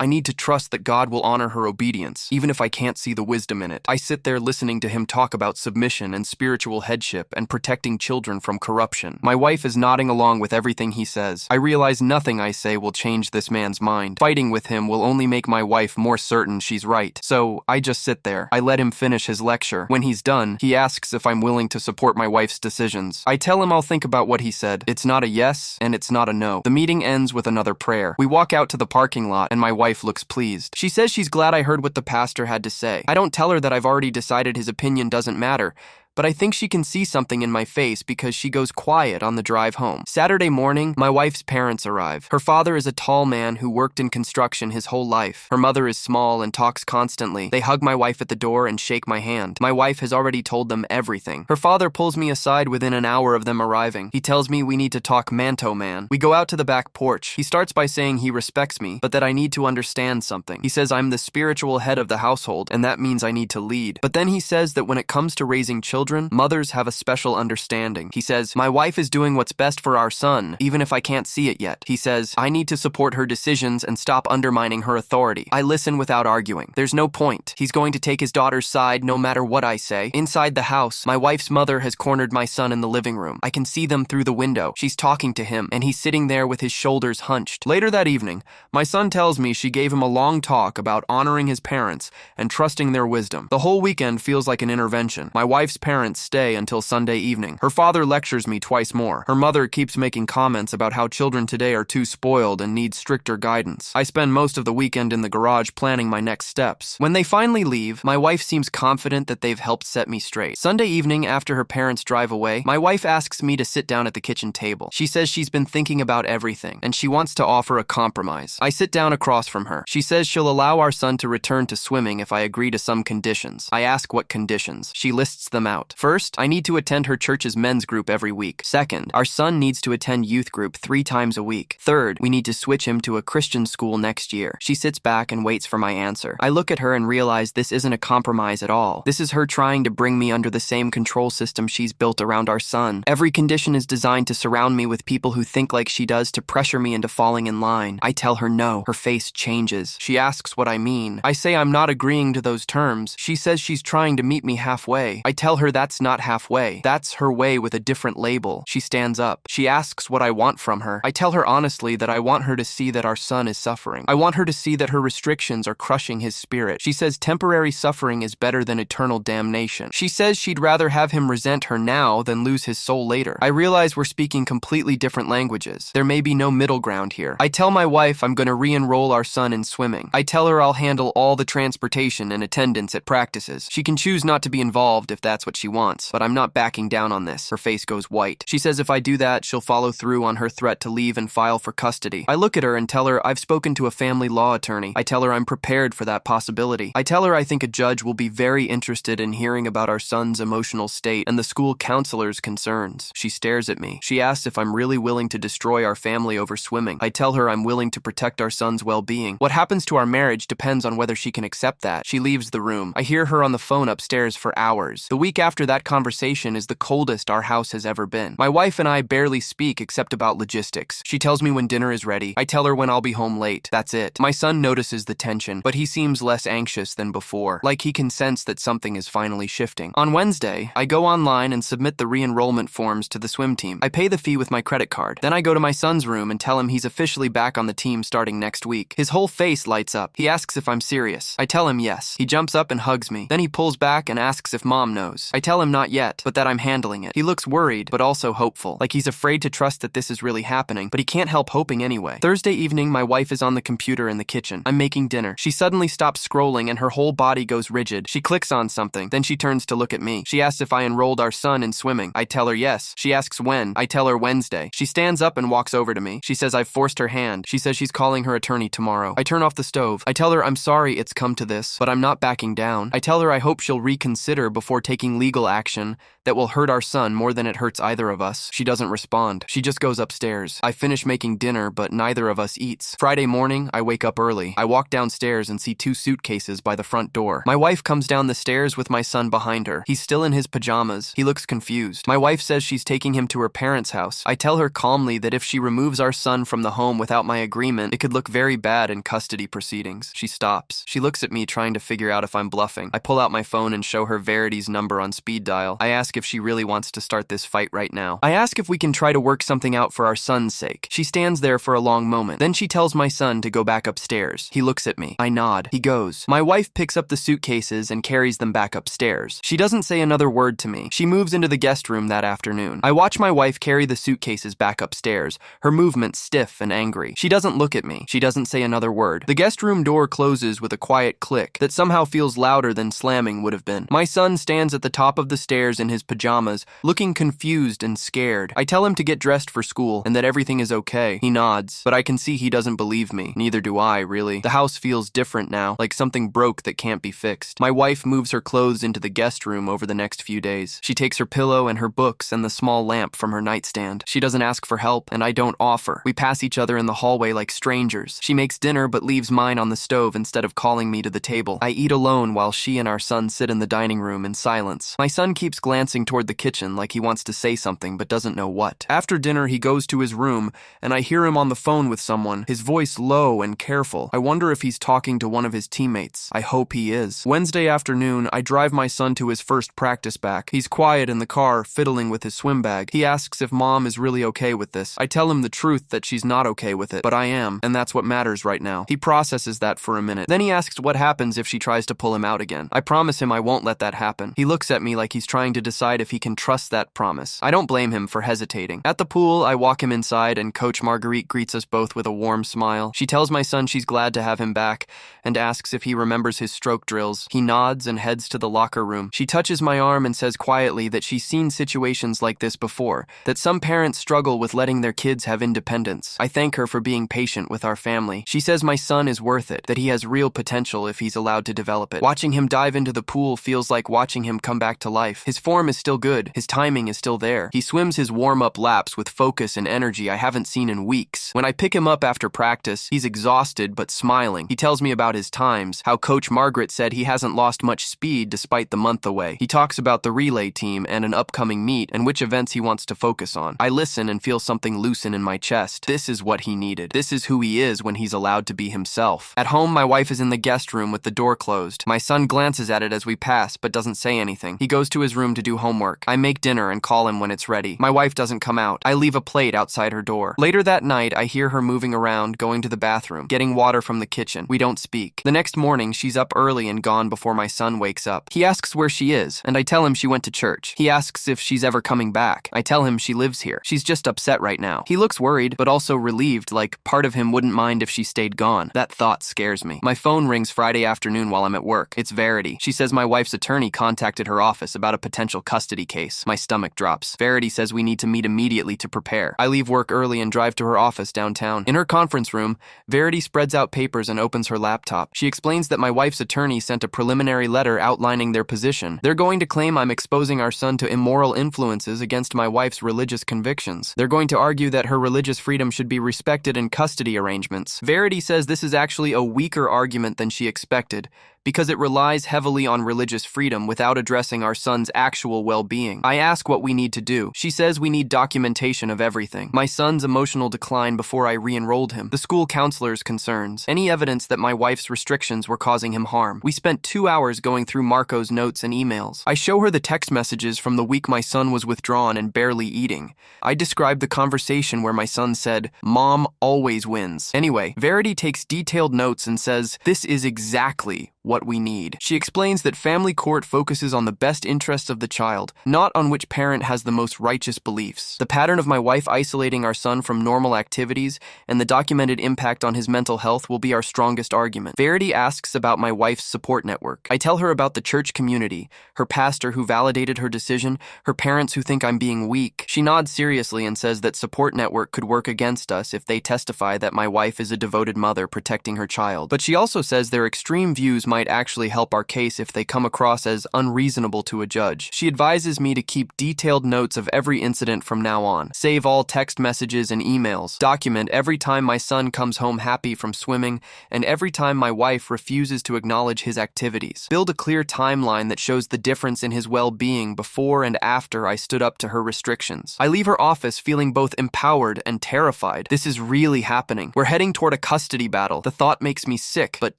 "I need to trust that God will honor her obedience, even if I can't see the wisdom in it." I sit there listening to him talk about submission and spiritual headship and protecting children from corruption. My wife is nodding along with everything he says. I realize nothing I say will change this man's mind. Fighting with him will only make my wife more certain she's right. So I just sit there. I let him finish his lecture. When he's done, he asks if I'm willing to support my wife's decisions. I tell him I'll think about what he said. It's not a yes and it's not a no. The meeting ends with another prayer. We walk out to the parking lot and my wife looks pleased. She says she's glad I heard what the pastor had to say. I don't tell her that I've already decided his opinion doesn't matter, but I think she can see something in my face because she goes quiet on the drive home. Saturday morning, my wife's parents arrive. Her father is a tall man who worked in construction his whole life. Her mother is small and talks constantly. They hug my wife at the door and shake my hand. My wife has already told them everything. Her father pulls me aside within an hour of them arriving. He tells me we need to talk man-to-man. We go out to the back porch. He starts by saying he respects me, but that I need to understand something. He says I'm the spiritual head of the household, and that means I need to lead. But then he says that when it comes to raising children, mothers have a special understanding. He says, my wife is doing what's best for our son, even if I can't see it yet. He says, I need to support her decisions and stop undermining her authority. I listen without arguing. There's no point. He's going to take his daughter's side no matter what I say. Inside the house, my wife's mother has cornered my son in the living room. I can see them through the window. She's talking to him, and he's sitting there with his shoulders hunched. Later that evening, my son tells me she gave him a long talk about honoring his parents and trusting their wisdom. The whole weekend feels like an intervention. My wife's parents stay until Sunday evening. Her father lectures me twice more. Her mother keeps making comments about how children today are too spoiled and need stricter guidance. I spend most of the weekend in the garage planning my next steps. When they finally leave, my wife seems confident that they've helped set me straight. Sunday evening, after her parents drive away, my wife asks me to sit down at the kitchen table. She says she's been thinking about everything, and she wants to offer a compromise. I sit down across from her. She says she'll allow our son to return to swimming if I agree to some conditions. I ask what conditions. She lists them out. First, I need to attend her church's men's group every week. Second, our son needs to attend youth group 3 times a week. Third, we need to switch him to a Christian school next year. She sits back and waits for my answer. I look at her and realize this isn't a compromise at all. This is her trying to bring me under the same control system she's built around our son. Every condition is designed to surround me with people who think like she does to pressure me into falling in line. I tell her no. Her face changes. She asks what I mean. I say I'm not agreeing to those terms. She says she's trying to meet me halfway. I tell her that's not halfway. That's her way with a different label. She stands up. She asks what I want from her. I tell her honestly that I want her to see that our son is suffering. I want her to see that her restrictions are crushing his spirit. She says temporary suffering is better than eternal damnation. She says she'd rather have him resent her now than lose his soul later. I realize we're speaking completely different languages. There may be no middle ground here. I tell my wife I'm going to re-enroll our son in swimming. I tell her I'll handle all the transportation and attendance at practices. She can choose not to be involved if that's what she wants, but I'm not backing down on this. Her face goes white. She says if I do that, she'll follow through on her threat to leave and file for custody. I look at her and tell her I've spoken to a family law attorney. I tell her I'm prepared for that possibility. I tell her I think a judge will be very interested in hearing about our son's emotional state and the school counselor's concerns. She stares at me. She asks if I'm really willing to destroy our family over swimming. I tell her I'm willing to protect our son's well-being. What happens to our marriage depends on whether she can accept that. She leaves the room. I hear her on the phone upstairs for hours. The week after that conversation is the coldest our house has ever been. My wife and I barely speak except about logistics. She tells me when dinner is ready. I tell her when I'll be home late. That's it. My son notices the tension, but he seems less anxious than before, like he can sense that something is finally shifting. On Wednesday, I go online and submit the re-enrollment forms to the swim team. I pay the fee with my credit card. Then I go to my son's room and tell him he's officially back on the team starting next week. His whole face lights up. He asks if I'm serious. I tell him yes. He jumps up and hugs me. Then he pulls back and asks if mom knows. I tell him not yet, but that I'm handling it. He looks worried, but also hopeful, like he's afraid to trust that this is really happening, but he can't help hoping anyway. Thursday evening, my wife is on the computer in the kitchen. I'm making dinner. She suddenly stops scrolling and her whole body goes rigid. She clicks on something, then she turns to look at me. She asks if I enrolled our son in swimming. I tell her yes. She asks when. I tell her Wednesday. She stands up and walks over to me. She says I've forced her hand. She says she's calling her attorney tomorrow. I turn off the stove. I tell her I'm sorry it's come to this, but I'm not backing down. I tell her I hope she'll reconsider before taking legal action that will hurt our son more than it hurts either of us. She doesn't respond. She just goes upstairs. I finish making dinner, but neither of us eats. Friday morning, I wake up early. I walk downstairs and see 2 suitcases by the front door. My wife comes down the stairs with my son behind her. He's still in his pajamas. He looks confused. My wife says she's taking him to her parents' house. I tell her calmly that if she removes our son from the home without my agreement, it could look very bad in custody proceedings. She stops. She looks at me trying to figure out if I'm bluffing. I pull out my phone and show her Verity's number on speed dial. I ask if she really wants to start this fight right now. I ask if we can try to work something out for our son's sake. She stands there for a long moment. Then she tells my son to go back upstairs. He looks at me. I nod. He goes. My wife picks up the suitcases and carries them back upstairs. She doesn't say another word to me. She moves into the guest room that afternoon. I watch my wife carry the suitcases back upstairs, her movement stiff and angry. She doesn't look at me. She doesn't say another word. The guest room door closes with a quiet click that somehow feels louder than slamming would have been. My son stands at the top of the stairs in his pajamas, looking confused and scared. I tell him to get dressed for school and that everything is okay. He nods, but I can see he doesn't believe me. Neither do I, really. The house feels different now, like something broke that can't be fixed. My wife moves her clothes into the guest room over the next few days. She takes her pillow and her books and the small lamp from her nightstand. She doesn't ask for help, and I don't offer. We pass each other in the hallway like strangers. She makes dinner but leaves mine on the stove instead of calling me to the table. I eat alone while she and our son sit in the dining room in silence. My son keeps glancing toward the kitchen like he wants to say something but doesn't know what. After dinner, he goes to his room, and I hear him on the phone with someone, his voice low and careful. I wonder if he's talking to one of his teammates. I hope he is. Wednesday afternoon, I drive my son to his first practice back. He's quiet in the car, fiddling with his swim bag. He asks if mom is really okay with this. I tell him the truth that she's not okay with it, but I am, and that's what matters right now. He processes that for a minute. Then he asks what happens if she tries to pull him out again. I promise him I won't let that happen. He looks at me like he's trying to decide if he can trust that promise. I don't blame him for hesitating. At the pool, I walk him inside, and Coach Marguerite greets us both with a warm smile. She tells my son she's glad to have him back and asks if he remembers his stroke drills. He nods and heads to the locker room. She touches my arm and says quietly that she's seen situations like this before, that some parents struggle with letting their kids have independence. I thank her for being patient with our family. She says my son is worth it, that he has real potential if he's allowed to develop it. Watching him dive into the pool feels like watching him come back to life. His form is still good. His timing is still there. He swims his warm-up laps with focus and energy I haven't seen in weeks. When I pick him up after practice, he's exhausted but smiling. He tells me about his times, how Coach Margaret said he hasn't lost much speed despite the month away. He talks about the relay team and an upcoming meet and which events he wants to focus on. I listen and feel something loosen in my chest. This is what he needed. This is who he is when he's allowed to be himself. At home, my wife is in the guest room with the door closed. My son glances at it as we pass but doesn't say anything. He goes to his room to do homework. I make dinner and call him when it's ready. My wife doesn't come out. I leave a plate outside her door. Later that night, I hear her moving around, going to the bathroom, getting water from the kitchen. We don't speak. The next morning, she's up early and gone before my son wakes up. He asks where she is, and I tell him she went to church. He asks if she's ever coming back. I tell him she lives here. She's just upset right now. He looks worried, but also relieved, like part of him wouldn't mind if she stayed gone. That thought scares me. My phone rings Friday afternoon while I'm at work. It's Verity. She says my wife's attorney contacted her office about a potential custody case. My stomach drops. Verity says we need to meet immediately to prepare. I leave work early and drive to her office downtown. In her conference room, Verity spreads out papers and opens her laptop. She explains that my wife's attorney sent a preliminary letter outlining their position. They're going to claim I'm exposing our son to immoral influences against my wife's religious convictions. They're going to argue that her religious freedom should be respected in custody arrangements. Verity says this is actually a weaker argument than she expected, because it relies heavily on religious freedom without addressing our son's actual well-being. I ask what we need to do. She says we need documentation of everything. My son's emotional decline before I re-enrolled him, the school counselor's concerns, any evidence that my wife's restrictions were causing him harm. We spent 2 hours going through Marco's notes and emails. I show her the text messages from the week my son was withdrawn and barely eating. I describe the conversation where my son said, "Mom always wins." Anyway, Verity takes detailed notes and says, "This is exactly what we need. She explains that family court focuses on the best interests of the child, not on which parent has the most righteous beliefs. The pattern of my wife isolating our son from normal activities and the documented impact on his mental health will be our strongest argument. Verity asks about my wife's support network. I tell her about the church community, her pastor who validated her decision, her parents who think I'm being weak. She nods seriously and says that support network could work against us if they testify that my wife is a devoted mother protecting her child. But she also says their extreme views might actually help our case if they come across as unreasonable to a judge. She advises me to keep detailed notes of every incident from now on, save all text messages and emails, document every time my son comes home happy from swimming, and every time my wife refuses to acknowledge his activities. Build a clear timeline that shows the difference in his well-being before and after I stood up to her restrictions. I leave her office feeling both empowered and terrified. This is really happening. We're heading toward a custody battle. The thought makes me sick, but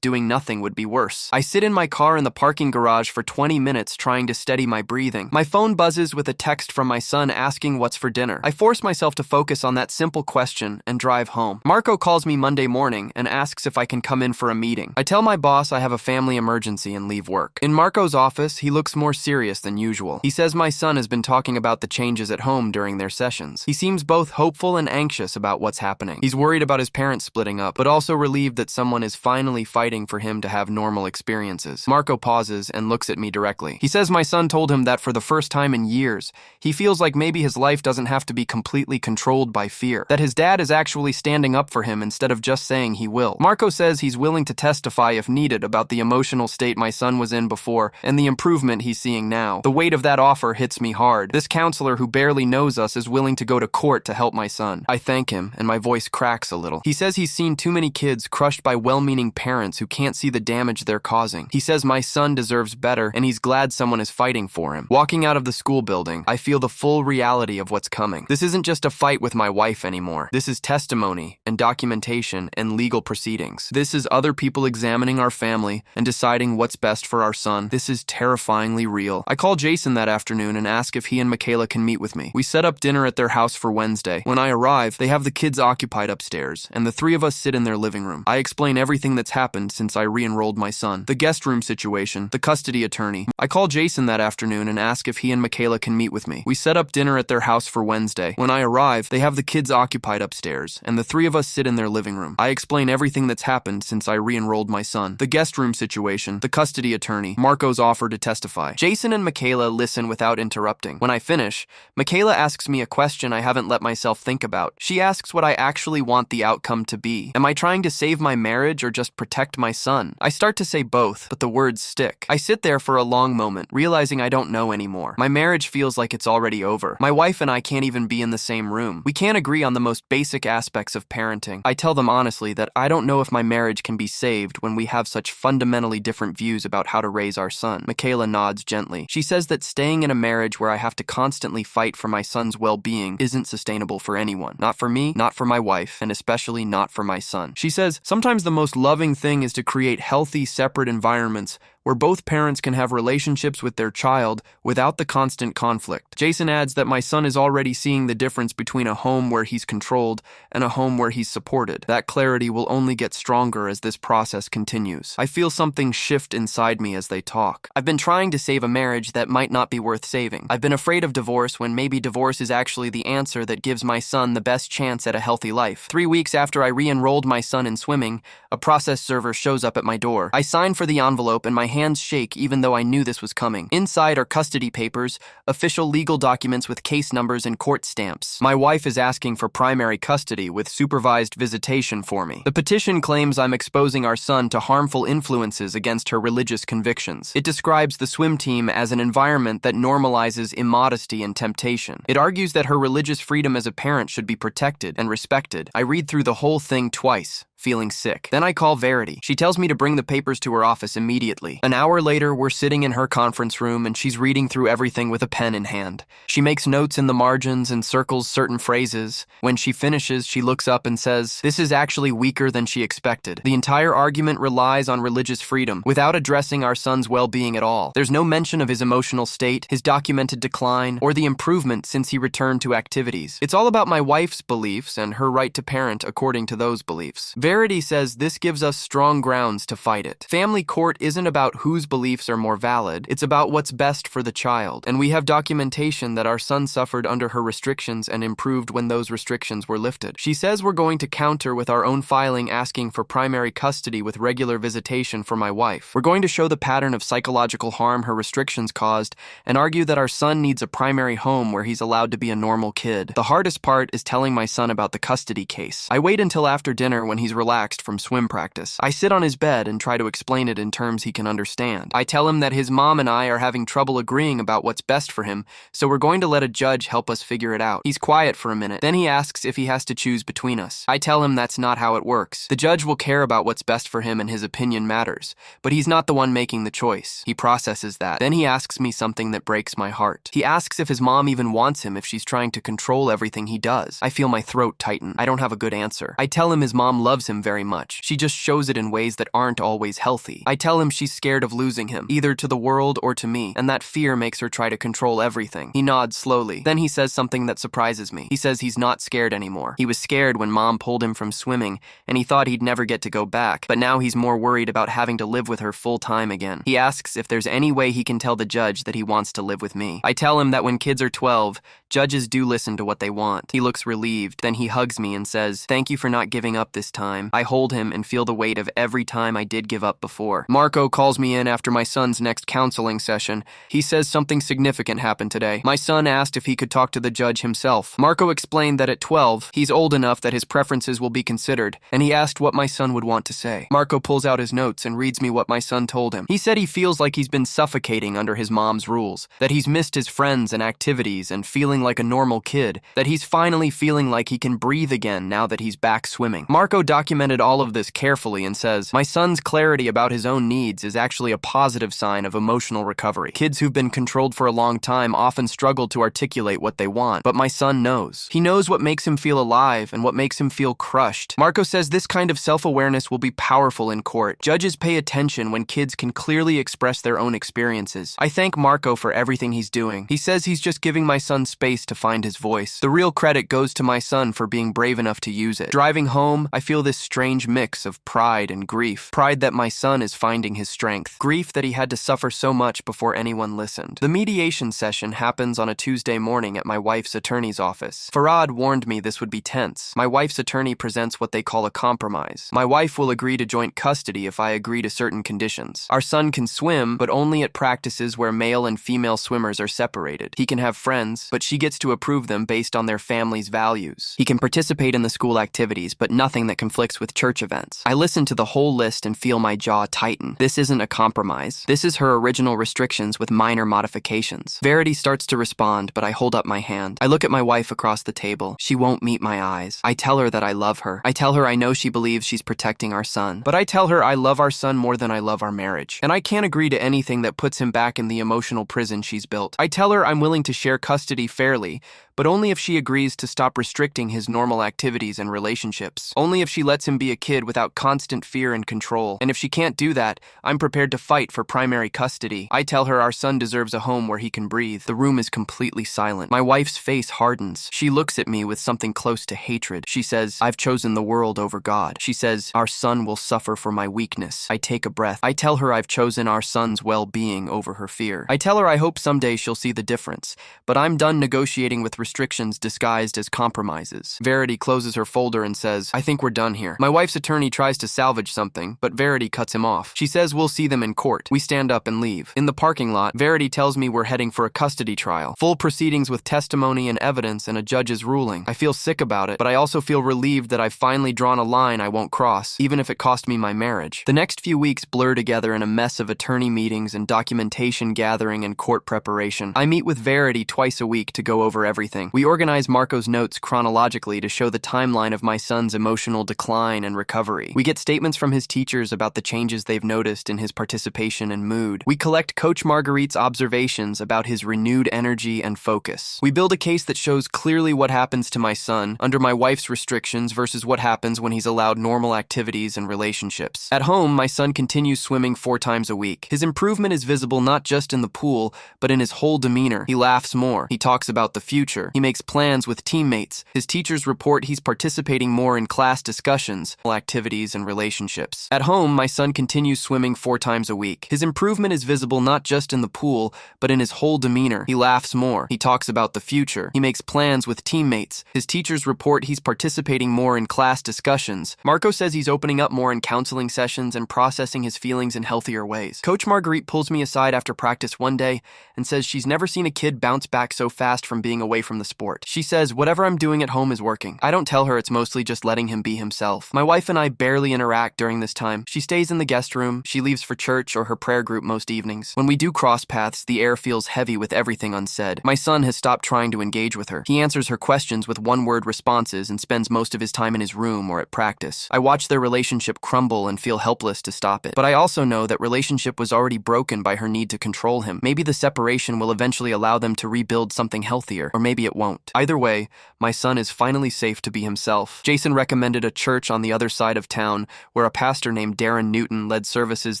doing nothing would be worse. I sit in my car in the parking garage for 20 minutes trying to steady my breathing. My phone buzzes with a text from my son asking what's for dinner. I force myself to focus on that simple question and drive home. Marco calls me Monday morning and asks if I can come in for a meeting. I tell my boss I have a family emergency and leave work. In Marco's office, he looks more serious than usual. He says my son has been talking about the changes at home during their sessions. He seems both hopeful and anxious about what's happening. He's worried about his parents splitting up, but also relieved that someone is finally fighting for him to have normal experiences. Marco pauses and looks at me directly. He says my son told him that for the first time in years, he feels like maybe his life doesn't have to be completely controlled by fear, that his dad is actually standing up for him instead of just saying he will. Marco says he's willing to testify if needed about the emotional state my son was in before and the improvement he's seeing now. The weight of that offer hits me hard. This counselor who barely knows us is willing to go to court to help my son. I thank him, and my voice cracks a little. He says he's seen too many kids crushed by well-meaning parents who can't see the damage they're causing. He says my son deserves better, and he's glad someone is fighting for him. Walking out of the school building, I feel the full reality of what's coming. This isn't just a fight with my wife anymore. This is testimony and documentation and legal proceedings. This is other people examining our family and deciding what's best for our son. This is terrifyingly real. I call Jason that afternoon and ask if he and Michaela can meet with me. We set up dinner at their house for Wednesday. When I arrive, they have the kids occupied upstairs, and the three of us sit in their living room. I explain everything that's happened since I re-enrolled my son, the guest room situation, the custody attorney. I call Jason that afternoon and ask if he and Michaela can meet with me. We set up dinner at their house for Wednesday. When I arrive, they have the kids occupied upstairs, and the three of us sit in their living room. I explain everything that's happened since I re-enrolled my son, the guest room situation, the custody attorney, Marco's offer to testify. Jason and Michaela listen without interrupting. When I finish, Michaela asks me a question I haven't let myself think about. She asks what I actually want the outcome to be. Am I trying to save my marriage or just protect my son? I start to say both, but the words stick. I sit there for a long moment, realizing I don't know anymore. My marriage feels like it's already over. My wife and I can't even be in the same room. We can't agree on the most basic aspects of parenting. I tell them honestly that I don't know if my marriage can be saved when we have such fundamentally different views about how to raise our son. Michaela nods gently. She says that staying in a marriage where I have to constantly fight for my son's well-being isn't sustainable for anyone. Not for me, not for my wife, and especially not for my son. She says, sometimes the most loving thing is to create healthy, separate environments where both parents can have relationships with their child without the constant conflict. Jason adds that my son is already seeing the difference between a home where he's controlled and a home where he's supported. That clarity will only get stronger as this process continues. I feel something shift inside me as they talk. I've been trying to save a marriage that might not be worth saving. I've been afraid of divorce when maybe divorce is actually the answer that gives my son the best chance at a healthy life. 3 weeks after I re-enrolled my son in swimming, a process server shows up at my door. I sign for the envelope and my hands shake even though I knew this was coming. Inside are custody papers, official legal documents with case numbers and court stamps. My wife is asking for primary custody with supervised visitation for me. The petition claims I'm exposing our son to harmful influences against her religious convictions. It describes the swim team as an environment that normalizes immodesty and temptation. It argues that her religious freedom as a parent should be protected and respected. I read through the whole thing twice, feeling sick. Then I call Verity. She tells me to bring the papers to her office immediately. An hour later, we're sitting in her conference room and she's reading through everything with a pen in hand. She makes notes in the margins and circles certain phrases. When she finishes, she looks up and says, "This is actually weaker than she expected. The entire argument relies on religious freedom without addressing our son's well-being at all. There's no mention of his emotional state, his documented decline, or the improvement since he returned to activities. It's all about my wife's beliefs and her right to parent according to those beliefs." Verity says this gives us strong grounds to fight it. Family court isn't about whose beliefs are more valid, it's about what's best for the child, and we have documentation that our son suffered under her restrictions and improved when those restrictions were lifted. She says we're going to counter with our own filing asking for primary custody with regular visitation for my wife. We're going to show the pattern of psychological harm her restrictions caused and argue that our son needs a primary home where he's allowed to be a normal kid. The hardest part is telling my son about the custody case. I wait until after dinner when he's relaxed from swim practice. I sit on his bed and try to explain it in terms he can understand. I tell him that his mom and I are having trouble agreeing about what's best for him, so we're going to let a judge help us figure it out. He's quiet for a minute. Then he asks if he has to choose between us. I tell him that's not how it works. The judge will care about what's best for him and his opinion matters, but he's not the one making the choice. He processes that. Then he asks me something that breaks my heart. He asks if his mom even wants him if she's trying to control everything he does. I feel my throat tighten. I don't have a good answer. I tell him his mom loves him very much. She just shows it in ways that aren't always healthy. I tell him she's scared of losing him, either to the world or to me, and that fear makes her try to control everything. He nods slowly. Then he says something that surprises me. He says he's not scared anymore. He was scared when mom pulled him from swimming, and he thought he'd never get to go back, but now he's more worried about having to live with her full time again. He asks if there's any way he can tell the judge that he wants to live with me. I tell him that when kids are 12, judges do listen to what they want. He looks relieved. Then he hugs me and says, "Thank you for not giving up this time." I hold him and feel the weight of every time I did give up before. Marco calls me in after my son's next counseling session. He says something significant happened today. My son asked if he could talk to the judge himself. Marco explained that at 12, he's old enough that his preferences will be considered, and he asked what my son would want to say. Marco pulls out his notes and reads me what my son told him. He said he feels like he's been suffocating under his mom's rules, that he's missed his friends and activities and feeling like a normal kid, that he's finally feeling like he can breathe again now that he's back swimming. Marco documented all of this carefully and says, "My son's clarity about his own needs is actually a positive sign of emotional recovery. Kids who've been controlled for a long time often struggle to articulate what they want, but my son knows. He knows what makes him feel alive and what makes him feel crushed." Marco says this kind of self-awareness will be powerful in court. Judges pay attention when kids can clearly express their own experiences. I thank Marco for everything he's doing. He says he's just giving my son space to find his voice. The real credit goes to my son for being brave enough to use it. Driving home, I feel this strange mix of pride and grief. Pride that my son is finding his strength. Grief that he had to suffer so much before anyone listened. The mediation session happens on a Tuesday morning at my wife's attorney's office. Farad warned me this would be tense. My wife's attorney presents what they call a compromise. My wife will agree to joint custody if I agree to certain conditions. Our son can swim, but only at practices where male and female swimmers are separated. He can have friends, but she gets to approve them based on their family's values. He can participate in the school activities, but nothing that conflicts with church events. I listen to the whole list and feel my jaw tighten. This isn't a compromise. This is her original restrictions with minor modifications. Verity starts to respond, but I hold up my hand. I look at my wife across the table. She won't meet my eyes. I tell her that I love her. I tell her I know she believes she's protecting our son, but I tell her I love our son more than I love our marriage, and I can't agree to anything that puts him back in the emotional prison she's built. I tell her I'm willing to share custody fairly, but only if she agrees to stop restricting his normal activities and relationships. Only if she lets him be a kid without constant fear and control. And if she can't do that, I'm prepared to fight for primary custody. I tell her our son deserves a home where he can breathe. The room is completely silent. My wife's face hardens. She looks at me with something close to hatred. She says, "I've chosen the world over God." She says, "Our son will suffer for my weakness." I take a breath. I tell her I've chosen our son's well-being over her fear. I tell her I hope someday she'll see the difference, but I'm done negotiating with restrictions disguised as compromises. Verity closes her folder and says, "I think we're done here." My wife's attorney tries to salvage something, but Verity cuts him off. She says we'll see them in court. We stand up and leave. In the parking lot, Verity tells me we're heading for a custody trial. Full proceedings with testimony and evidence and a judge's ruling. I feel sick about it, but I also feel relieved that I've finally drawn a line I won't cross, even if it cost me my marriage. The next few weeks blur together in a mess of attorney meetings and documentation gathering and court preparation. I meet with Verity twice a week to go over everything. We organize Marco's notes chronologically to show the timeline of my son's emotional decline and recovery. We get statements from his teachers about the changes they've noticed in his participation and mood. We collect Coach Marguerite's observations about his renewed energy and focus. We build a case that shows clearly what happens to my son under my wife's restrictions versus what happens when he's allowed normal activities and relationships. At home, my son continues swimming 4 times a week. His improvement is visible not just in the pool, but in his whole demeanor. He laughs more. He talks about the future. future. He makes plans with teammates. His teachers report he's participating more in class discussions, activities, and relationships. At home, my son continues swimming 4 times a week. His improvement is visible not just in the pool, but in his whole demeanor. He laughs more. He talks about the future. He makes plans with teammates. His teachers report he's participating more in class discussions. Marco says he's opening up more in counseling sessions and processing his feelings in healthier ways. Coach Marguerite pulls me aside after practice one day and says she's never seen a kid bounce back so fast from being away from the sport. She says whatever I'm doing at home is working. I don't tell her it's mostly just letting him be himself. My wife and I barely interact during this time. She stays in the guest room. She leaves for church or her prayer group most evenings. When we do cross paths, the air feels heavy with everything unsaid. My son has stopped trying to engage with her. He answers her questions with one-word responses and spends most of his time in his room or at practice. I watch their relationship crumble and feel helpless to stop it. But I also know that relationship was already broken by her need to control him. Maybe the separation will eventually allow them to rebuild something healthier, or maybe it won't. Either way, my son is finally safe to be himself. Jason recommended a church on the other side of town where a pastor named Darren Newton led services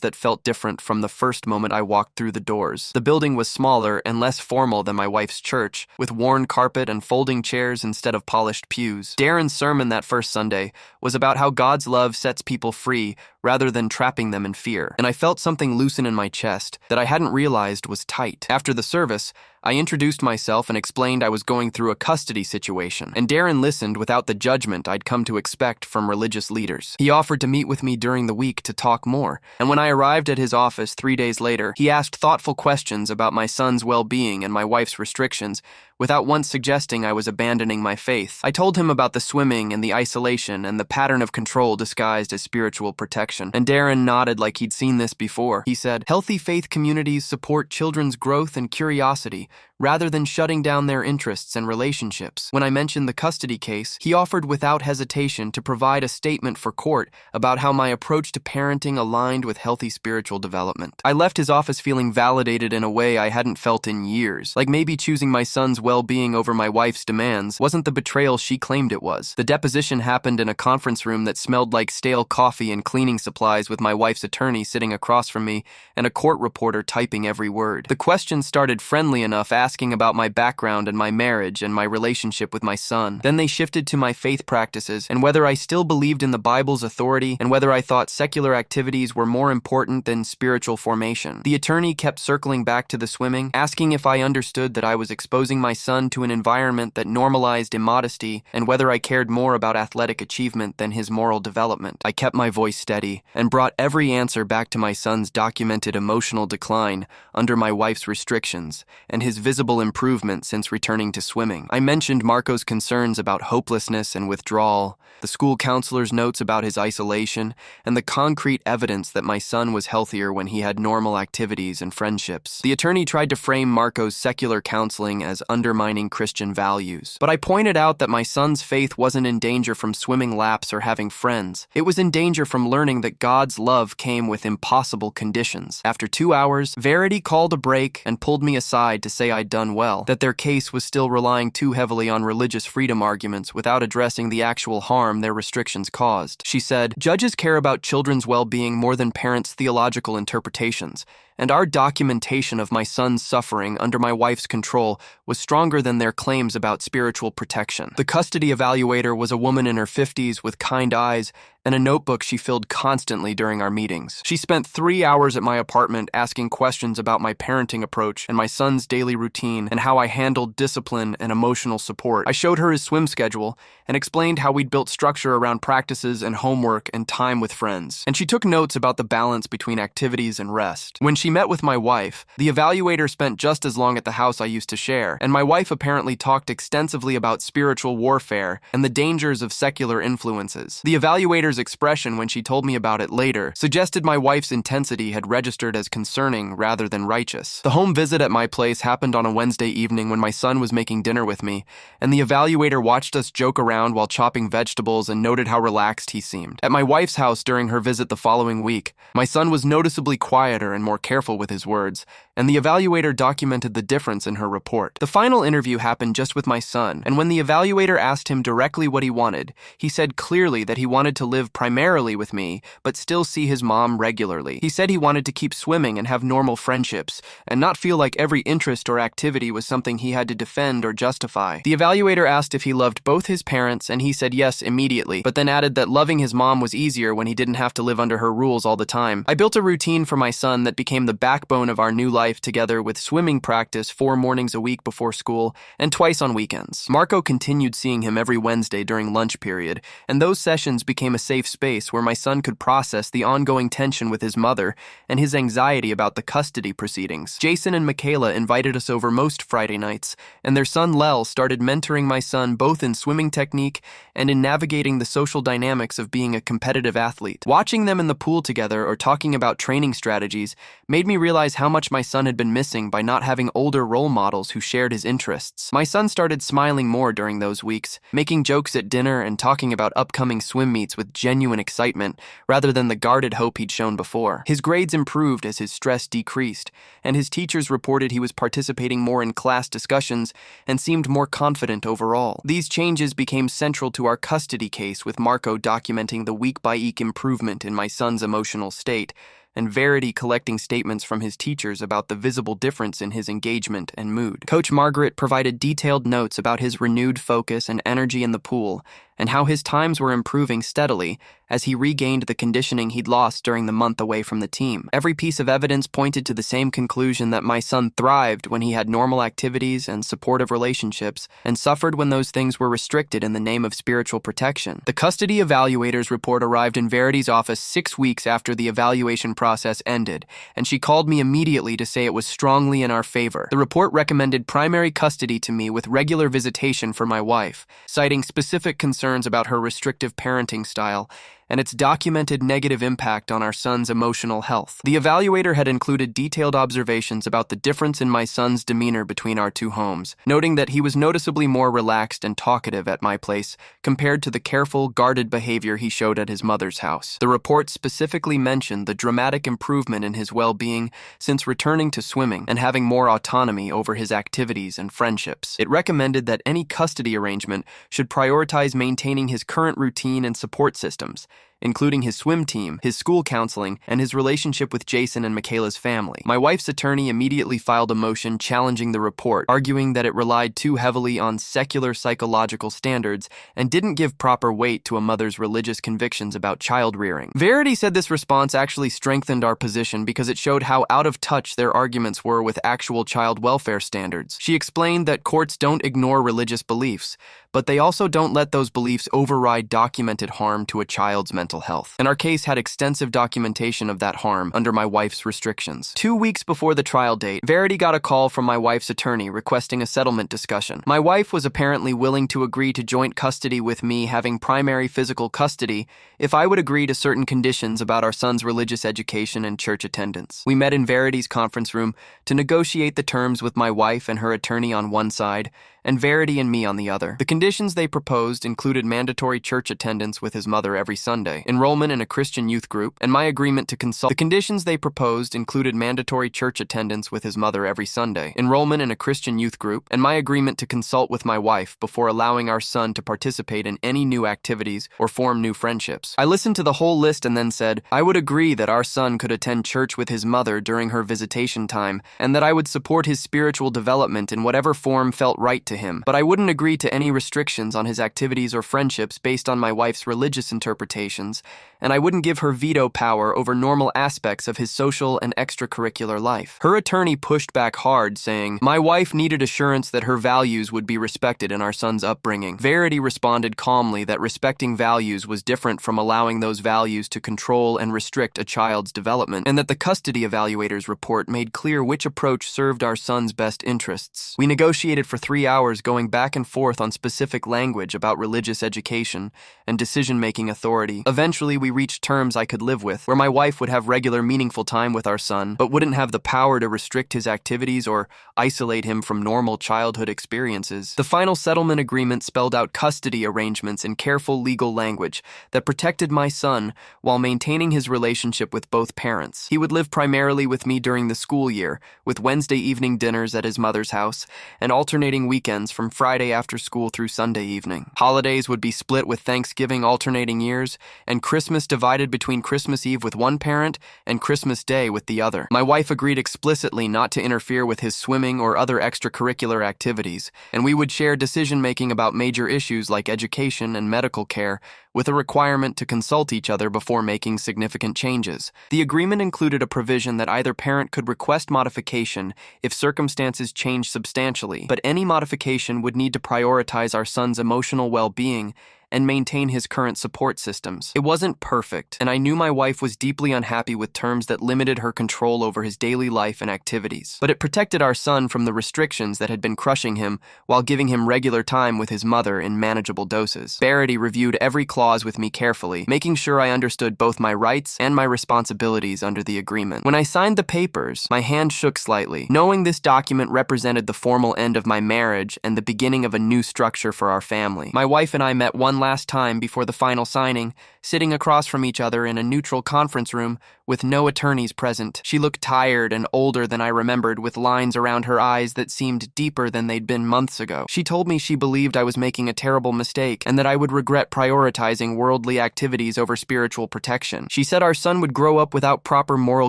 that felt different from the first moment I walked through the doors. The building was smaller and less formal than my wife's church, with worn carpet and folding chairs instead of polished pews. Darren's sermon that first Sunday was about how God's love sets people free rather than trapping them in fear, and I felt something loosen in my chest that I hadn't realized was tight. After the service, I introduced myself and explained I was going through a custody situation, and Darren listened without the judgment I'd come to expect from religious leaders. He offered to meet with me during the week to talk more, and when I arrived at his office 3 days later, he asked thoughtful questions about my son's well-being and my wife's restrictions, without once suggesting I was abandoning my faith. I told him about the swimming and the isolation and the pattern of control disguised as spiritual protection, and Darren nodded like he'd seen this before. He said, "Healthy faith communities support children's growth and curiosity, rather than shutting down their interests and relationships." When I mentioned the custody case, he offered without hesitation to provide a statement for court about how my approach to parenting aligned with healthy spiritual development. I left his office feeling validated in a way I hadn't felt in years, like maybe choosing my son's well-being over my wife's demands wasn't the betrayal she claimed it was. The deposition happened in a conference room that smelled like stale coffee and cleaning supplies, with my wife's attorney sitting across from me and a court reporter typing every word. The questions started friendly enough, asking about my background and my marriage and my relationship with my son. Then they shifted to my faith practices and whether I still believed in the Bible's authority and whether I thought secular activities were more important than spiritual formation. The attorney kept circling back to the swimming, asking if I understood that I was exposing my son to an environment that normalized immodesty and whether I cared more about athletic achievement than his moral development. I kept my voice steady and brought every answer back to my son's documented emotional decline under my wife's restrictions and his visible improvement since returning to swimming. I mentioned Marco's concerns about hopelessness and withdrawal, the school counselor's notes about his isolation, and the concrete evidence that my son was healthier when he had normal activities and friendships. The attorney tried to frame Marco's secular counseling as undermining Christian values, but I pointed out that my son's faith wasn't in danger from swimming laps or having friends. It was in danger from learning that God's love came with impossible conditions. After 2 hours, Verity called a break and pulled me aside to say I'd done well, that their case was still relying too heavily on religious freedom arguments without addressing the actual harm their restrictions caused. She said, "Judges care about children's well-being more than parents' theological interpretations, and our documentation of my son's suffering under my wife's control was stronger than their claims about spiritual protection." The custody evaluator was a woman in her 50s with kind eyes and a notebook she filled constantly during our meetings. She spent 3 hours at my apartment asking questions about my parenting approach and my son's daily routine and how I handled discipline and emotional support. I showed her his swim schedule and explained how we'd built structure around practices and homework and time with friends. And she took notes about the balance between activities and rest. When she met with my wife, the evaluator spent just as long at the house I used to share, and my wife apparently talked extensively about spiritual warfare and the dangers of secular influences. The evaluator's expression when she told me about it later suggested my wife's intensity had registered as concerning rather than righteous. The home visit at my place happened on a Wednesday evening when my son was making dinner with me, and the evaluator watched us joke around while chopping vegetables and noted how relaxed he seemed. At my wife's house during her visit the following week, my son was noticeably quieter and more careful careful with his words, and the evaluator documented the difference in her report. The final interview happened just with my son, and when the evaluator asked him directly what he wanted, he said clearly that he wanted to live primarily with me, but still see his mom regularly. He said he wanted to keep swimming and have normal friendships, and not feel like every interest or activity was something he had to defend or justify. The evaluator asked if he loved both his parents, and he said yes immediately, but then added that loving his mom was easier when he didn't have to live under her rules all the time. I built a routine for my son that became the backbone of our new life together, with swimming practice 4 mornings a week before school and twice on weekends. Marco continued seeing him every Wednesday during lunch period, and those sessions became a safe space where my son could process the ongoing tension with his mother and his anxiety about the custody proceedings. Jason and Michaela invited us over most Friday nights, and their son Lel started mentoring my son both in swimming technique and in navigating the social dynamics of being a competitive athlete. Watching them in the pool together or talking about training strategies made me realize how much my son had been missing by not having older role models who shared his interests. My son started smiling more during those weeks, making jokes at dinner and talking about upcoming swim meets with genuine excitement rather than the guarded hope he'd shown before. His grades improved as his stress decreased, and his teachers reported he was participating more in class discussions and seemed more confident overall. These changes became central to our custody case, with Marco documenting the week-by-week improvement in my son's emotional state, and Verity collecting statements from his teachers about the visible difference in his engagement and mood. Coach Margaret provided detailed notes about his renewed focus and energy in the pool, and how his times were improving steadily as he regained the conditioning he'd lost during the month away from the team. Every piece of evidence pointed to the same conclusion, that my son thrived when he had normal activities and supportive relationships, and suffered when those things were restricted in the name of spiritual protection. The custody evaluator's report arrived in Verity's office 6 weeks after the evaluation process ended, and she called me immediately to say it was strongly in our favor. The report recommended primary custody to me with regular visitation for my wife, citing specific concerns about her restrictive parenting style and its documented negative impact on our son's emotional health. The evaluator had included detailed observations about the difference in my son's demeanor between our two homes, noting that he was noticeably more relaxed and talkative at my place compared to the careful, guarded behavior he showed at his mother's house. The report specifically mentioned the dramatic improvement in his well-being since returning to swimming and having more autonomy over his activities and friendships. It recommended that any custody arrangement should prioritize maintaining his current routine and support systems, including his swim team, his school counseling, and his relationship with Jason and Michaela's family. My wife's attorney immediately filed a motion challenging the report, arguing that it relied too heavily on secular psychological standards and didn't give proper weight to a mother's religious convictions about child rearing. Verity said this response actually strengthened our position because it showed how out of touch their arguments were with actual child welfare standards. She explained that courts don't ignore religious beliefs, but they also don't let those beliefs override documented harm to a child's mental health. And our case had extensive documentation of that harm under my wife's restrictions. 2 weeks before the trial date, Verity got a call from my wife's attorney requesting a settlement discussion. My wife was apparently willing to agree to joint custody with me having primary physical custody if I would agree to certain conditions about our son's religious education and church attendance. We met in Verity's conference room to negotiate the terms with my wife and her attorney on one side, and Verity and me on the other. The conditions they proposed included mandatory church attendance with his mother every Sunday, enrollment in a Christian youth group, and my agreement to consult. The conditions they proposed included mandatory church attendance with his mother every Sunday, enrollment in a Christian youth group, and my agreement to consult with my wife before allowing our son to participate in any new activities or form new friendships. I listened to the whole list and then said, I would agree that our son could attend church with his mother during her visitation time, and that I would support his spiritual development in whatever form felt right to him, but I wouldn't agree to any restrictions on his activities or friendships based on my wife's religious interpretations, and I wouldn't give her veto power over normal aspects of his social and extracurricular life. Her attorney pushed back hard, saying, my wife needed assurance that her values would be respected in our son's upbringing. Verity responded calmly that respecting values was different from allowing those values to control and restrict a child's development, and that the custody evaluator's report made clear which approach served our son's best interests. We negotiated for 3 hours hours going back and forth on specific language about religious education and decision-making authority. Eventually, we reached terms I could live with, where my wife would have regular, meaningful time with our son, but wouldn't have the power to restrict his activities or isolate him from normal childhood experiences. The final settlement agreement spelled out custody arrangements in careful legal language that protected my son while maintaining his relationship with both parents. He would live primarily with me during the school year, with Wednesday evening dinners at his mother's house, and alternating weekends from Friday after school through Sunday evening. Holidays would be split with Thanksgiving alternating years, and Christmas divided between Christmas Eve with one parent and Christmas Day with the other. My wife agreed explicitly not to interfere with his swimming or other extracurricular activities, and we would share decision-making about major issues like education and medical care, with a requirement to consult each other before making significant changes. The agreement included a provision that either parent could request modification if circumstances changed substantially, but any modification would need to prioritize our son's emotional well-being and maintain his current support systems. It wasn't perfect, and I knew my wife was deeply unhappy with terms that limited her control over his daily life and activities. But it protected our son from the restrictions that had been crushing him while giving him regular time with his mother in manageable doses. Verity reviewed every clause with me carefully, making sure I understood both my rights and my responsibilities under the agreement. When I signed the papers, my hand shook slightly, knowing this document represented the formal end of my marriage and the beginning of a new structure for our family. My wife and I met one last time before the final signing, sitting across from each other in a neutral conference room with no attorneys present. She looked tired and older than I remembered, with lines around her eyes that seemed deeper than they'd been months ago. She told me she believed I was making a terrible mistake and that I would regret prioritizing worldly activities over spiritual protection. She said our son would grow up without proper moral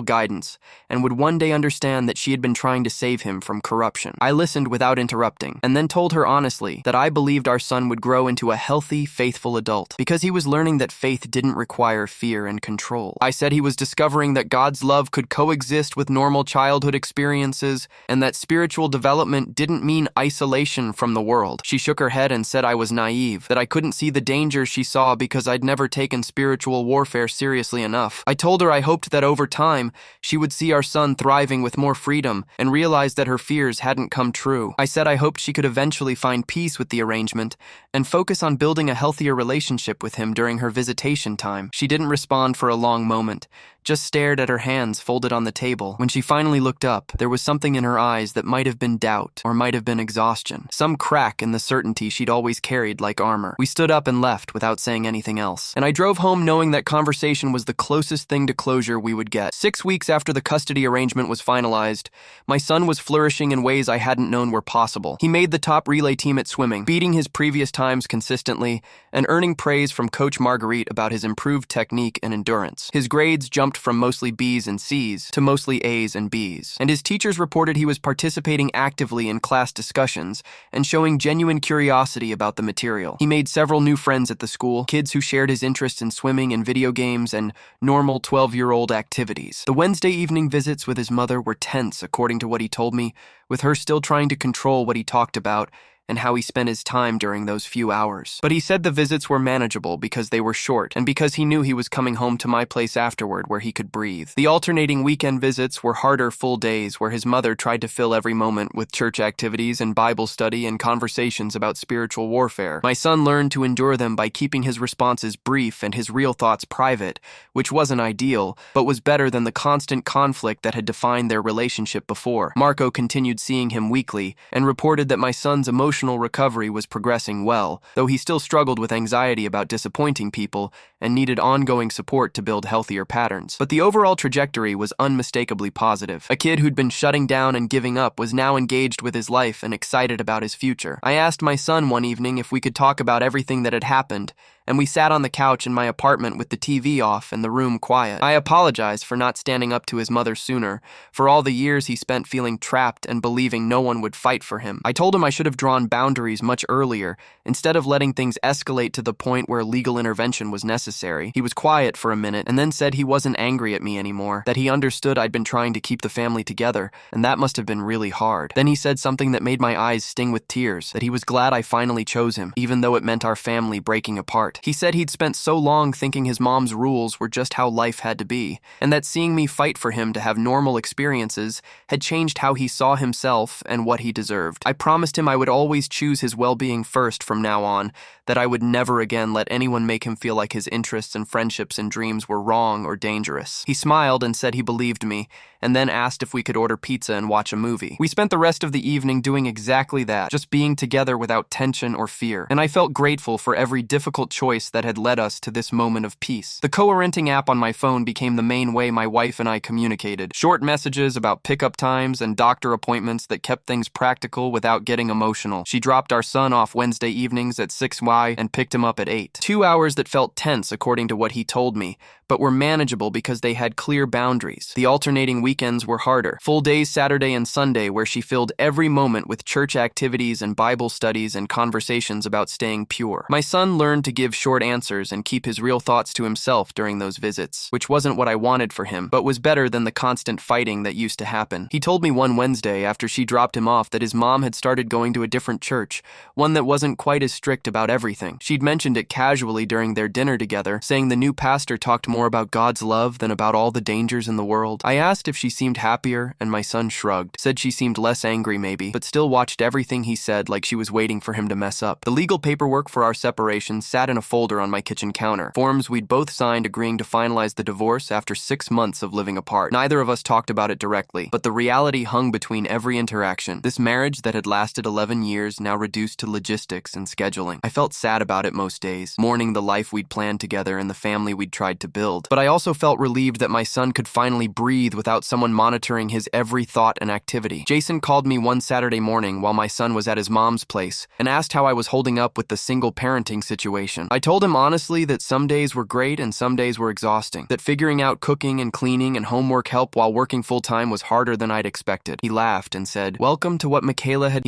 guidance and would one day understand that she had been trying to save him from corruption. I listened without interrupting, and then told her honestly that I believed our son would grow into a healthy, faithful adult because he was learning that faith didn't require fear and control. I said he was discovering that God's love could coexist with normal childhood experiences and that spiritual development didn't mean isolation from the world. She shook her head and said I was naive, that I couldn't see the dangers she saw because I'd never taken spiritual warfare seriously enough. I told her I hoped that over time she would see our son thriving with more freedom and realize that her fears hadn't come true. I said I hoped she could eventually find peace with the arrangement and focus on building a healthier relationship with him during her visitation time. She didn't respond for a long moment, just stared at her hands folded on the table. When she finally looked up, there was something in her eyes that might have been doubt or might have been exhaustion, some crack in the certainty she'd always carried like armor. We stood up and left without saying anything else, and I drove home knowing that conversation was the closest thing to closure we would get. 6 weeks after the custody arrangement was finalized, my son was flourishing in ways I hadn't known were possible. He made the top relay team at swimming, beating his previous times consistently and earning praise from Coach Marguerite about his improved technique and endurance. His grades jumped from mostly B's and C's to mostly A's and B's, and his teachers reported he was participating actively in class discussions and showing genuine curiosity about the material. He made several new friends at the school, kids who shared his interest in swimming and video games and normal 12-year-old activities. The Wednesday evening visits with his mother were tense, according to what he told me, with her still trying to control what he talked about and how he spent his time during those few hours. But he said the visits were manageable because they were short and because he knew he was coming home to my place afterward where he could breathe. The alternating weekend visits were harder full days where his mother tried to fill every moment with church activities and Bible study and conversations about spiritual warfare. My son learned to endure them by keeping his responses brief and his real thoughts private, which wasn't ideal, but was better than the constant conflict that had defined their relationship before. Marco continued seeing him weekly and reported that my son's emotional recovery was progressing well, though he still struggled with anxiety about disappointing people and needed ongoing support to build healthier patterns. But the overall trajectory was unmistakably positive. A kid who'd been shutting down and giving up was now engaged with his life and excited about his future. I asked my son one evening if we could talk about everything that had happened, and we sat on the couch in my apartment with the TV off and the room quiet. I apologized for not standing up to his mother sooner, for all the years he spent feeling trapped and believing no one would fight for him. I told him I should have drawn boundaries much earlier, instead of letting things escalate to the point where legal intervention was necessary. He was quiet for a minute and then said he wasn't angry at me anymore, that he understood I'd been trying to keep the family together, and that must have been really hard. Then he said something that made my eyes sting with tears, that he was glad I finally chose him, even though it meant our family breaking apart. heart. He said he'd spent so long thinking his mom's rules were just how life had to be, and that seeing me fight for him to have normal experiences had changed how he saw himself and what he deserved. I promised him I would always choose his well-being first from now on, that I would never again let anyone make him feel like his interests and friendships and dreams were wrong or dangerous. He smiled and said he believed me, and then asked if we could order pizza and watch a movie. We spent the rest of the evening doing exactly that, just being together without tension or fear, and I felt grateful for every difficult choice that had led us to this moment of peace. The co-parenting app on my phone became the main way my wife and I communicated. Short messages about pickup times and doctor appointments that kept things practical without getting emotional. She dropped our son off Wednesday evenings at 6Y and picked him up at 8. 2 hours that felt tense according to what he told me, but were manageable because they had clear boundaries. The alternating weekends were harder. Full days Saturday and Sunday where she filled every moment with church activities and Bible studies and conversations about staying pure. My son learned to give short answers and keep his real thoughts to himself during those visits, which wasn't what I wanted for him, but was better than the constant fighting that used to happen. He told me one Wednesday after she dropped him off that his mom had started going to a different church, one that wasn't quite as strict about everything. She'd mentioned it casually during their dinner together, saying the new pastor talked more about God's love than about all the dangers in the world. I asked if she seemed happier, and my son shrugged, said she seemed less angry maybe, but still watched everything he said like she was waiting for him to mess up. The legal paperwork for our separation sat in a folder on my kitchen counter, forms we'd both signed agreeing to finalize the divorce after 6 months of living apart. Neither of us talked about it directly, but the reality hung between every interaction. This marriage that had lasted 11 years now reduced to logistics and scheduling. I felt sad about it most days, mourning the life we'd planned together and the family we'd tried to build. But I also felt relieved that my son could finally breathe without someone monitoring his every thought and activity. Jason called me one Saturday morning while my son was at his mom's place and asked how I was holding up with the single parenting situation. I told him honestly that some days were great and some days were exhausting, that figuring out cooking and cleaning and homework help while working full-time was harder than I'd expected. He laughed and said, welcome to what Michaela had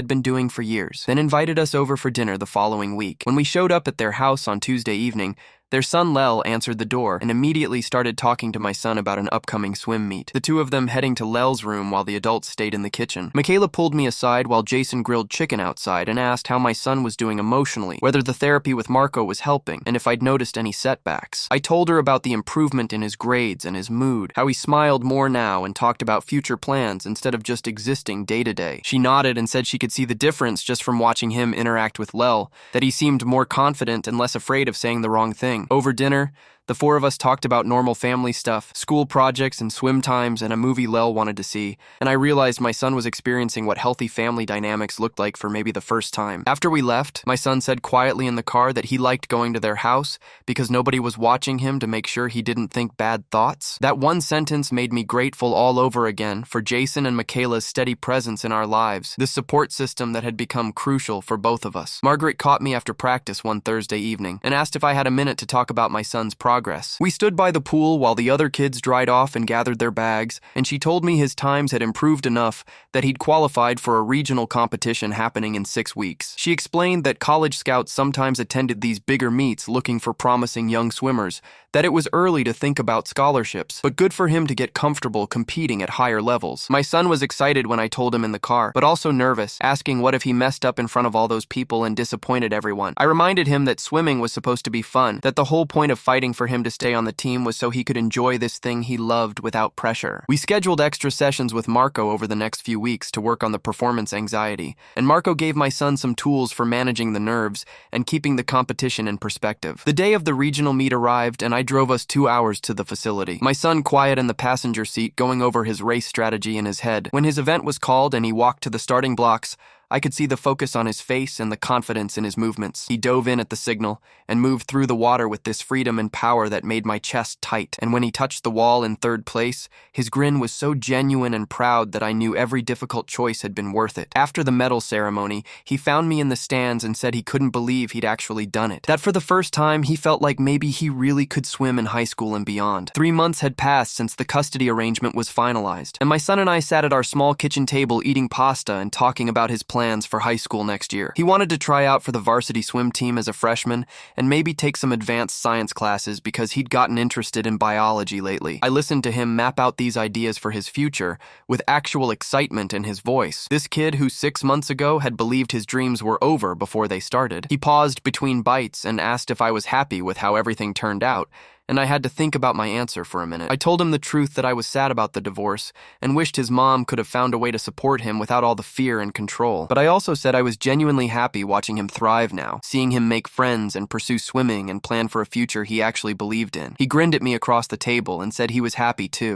been doing for years, then invited us over for dinner the following week. When we showed up at their house on Tuesday evening, their son Lel answered the door and immediately started talking to my son about an upcoming swim meet, the two of them heading to Lel's room while the adults stayed in the kitchen. Michaela pulled me aside while Jason grilled chicken outside and asked how my son was doing emotionally, whether the therapy with Marco was helping, and if I'd noticed any setbacks. I told her about the improvement in his grades and his mood, how he smiled more now and talked about future plans instead of just existing day to day. She nodded and said she could see the difference just from watching him interact with Lel, that he seemed more confident and less afraid of saying the wrong thing. Over dinner, the four of us talked about normal family stuff, school projects and swim times and a movie Lel wanted to see, and I realized my son was experiencing what healthy family dynamics looked like for maybe the first time. After we left, my son said quietly in the car that he liked going to their house because nobody was watching him to make sure he didn't think bad thoughts. That one sentence made me grateful all over again for Jason and Michaela's steady presence in our lives, this support system that had become crucial for both of us. Margaret caught me after practice one Thursday evening and asked if I had a minute to talk about my son's progress. We stood by the pool while the other kids dried off and gathered their bags, and she told me his times had improved enough that he'd qualified for a regional competition happening in 6 weeks. She explained that college scouts sometimes attended these bigger meets looking for promising young swimmers, that it was early to think about scholarships, but good for him to get comfortable competing at higher levels. My son was excited when I told him in the car, but also nervous, asking what if he messed up in front of all those people and disappointed everyone. I reminded him that swimming was supposed to be fun, that the whole point of fighting for him to stay on the team was so he could enjoy this thing he loved without pressure. We scheduled extra sessions with Marco over the next few weeks to work on the performance anxiety, and Marco gave my son some tools for managing the nerves and keeping the competition in perspective. The day of the regional meet arrived, and I drove us 2 hours to the facility. My son quiet in the passenger seat going over his race strategy in his head. When his event was called and he walked to the starting blocks, I could see the focus on his face and the confidence in his movements. He dove in at the signal and moved through the water with this freedom and power that made my chest tight. And when he touched the wall in third place, his grin was so genuine and proud that I knew every difficult choice had been worth it. After the medal ceremony, he found me in the stands and said he couldn't believe he'd actually done it. That for the first time, he felt like maybe he really could swim in high school and beyond. 3 months had passed since the custody arrangement was finalized, and my son and I sat at our small kitchen table eating pasta and talking about his plans plans for high school next year. He wanted to try out for the varsity swim team as a freshman and maybe take some advanced science classes because he'd gotten interested in biology lately. I listened to him map out these ideas for his future with actual excitement in his voice. This kid who 6 months ago had believed his dreams were over before they started. He paused between bites and asked if I was happy with how everything turned out, and I had to think about my answer for a minute. I told him the truth that I was sad about the divorce and wished his mom could have found a way to support him without all the fear and control. But I also said I was genuinely happy watching him thrive now, seeing him make friends and pursue swimming and plan for a future he actually believed in. He grinned at me across the table and said he was happy too.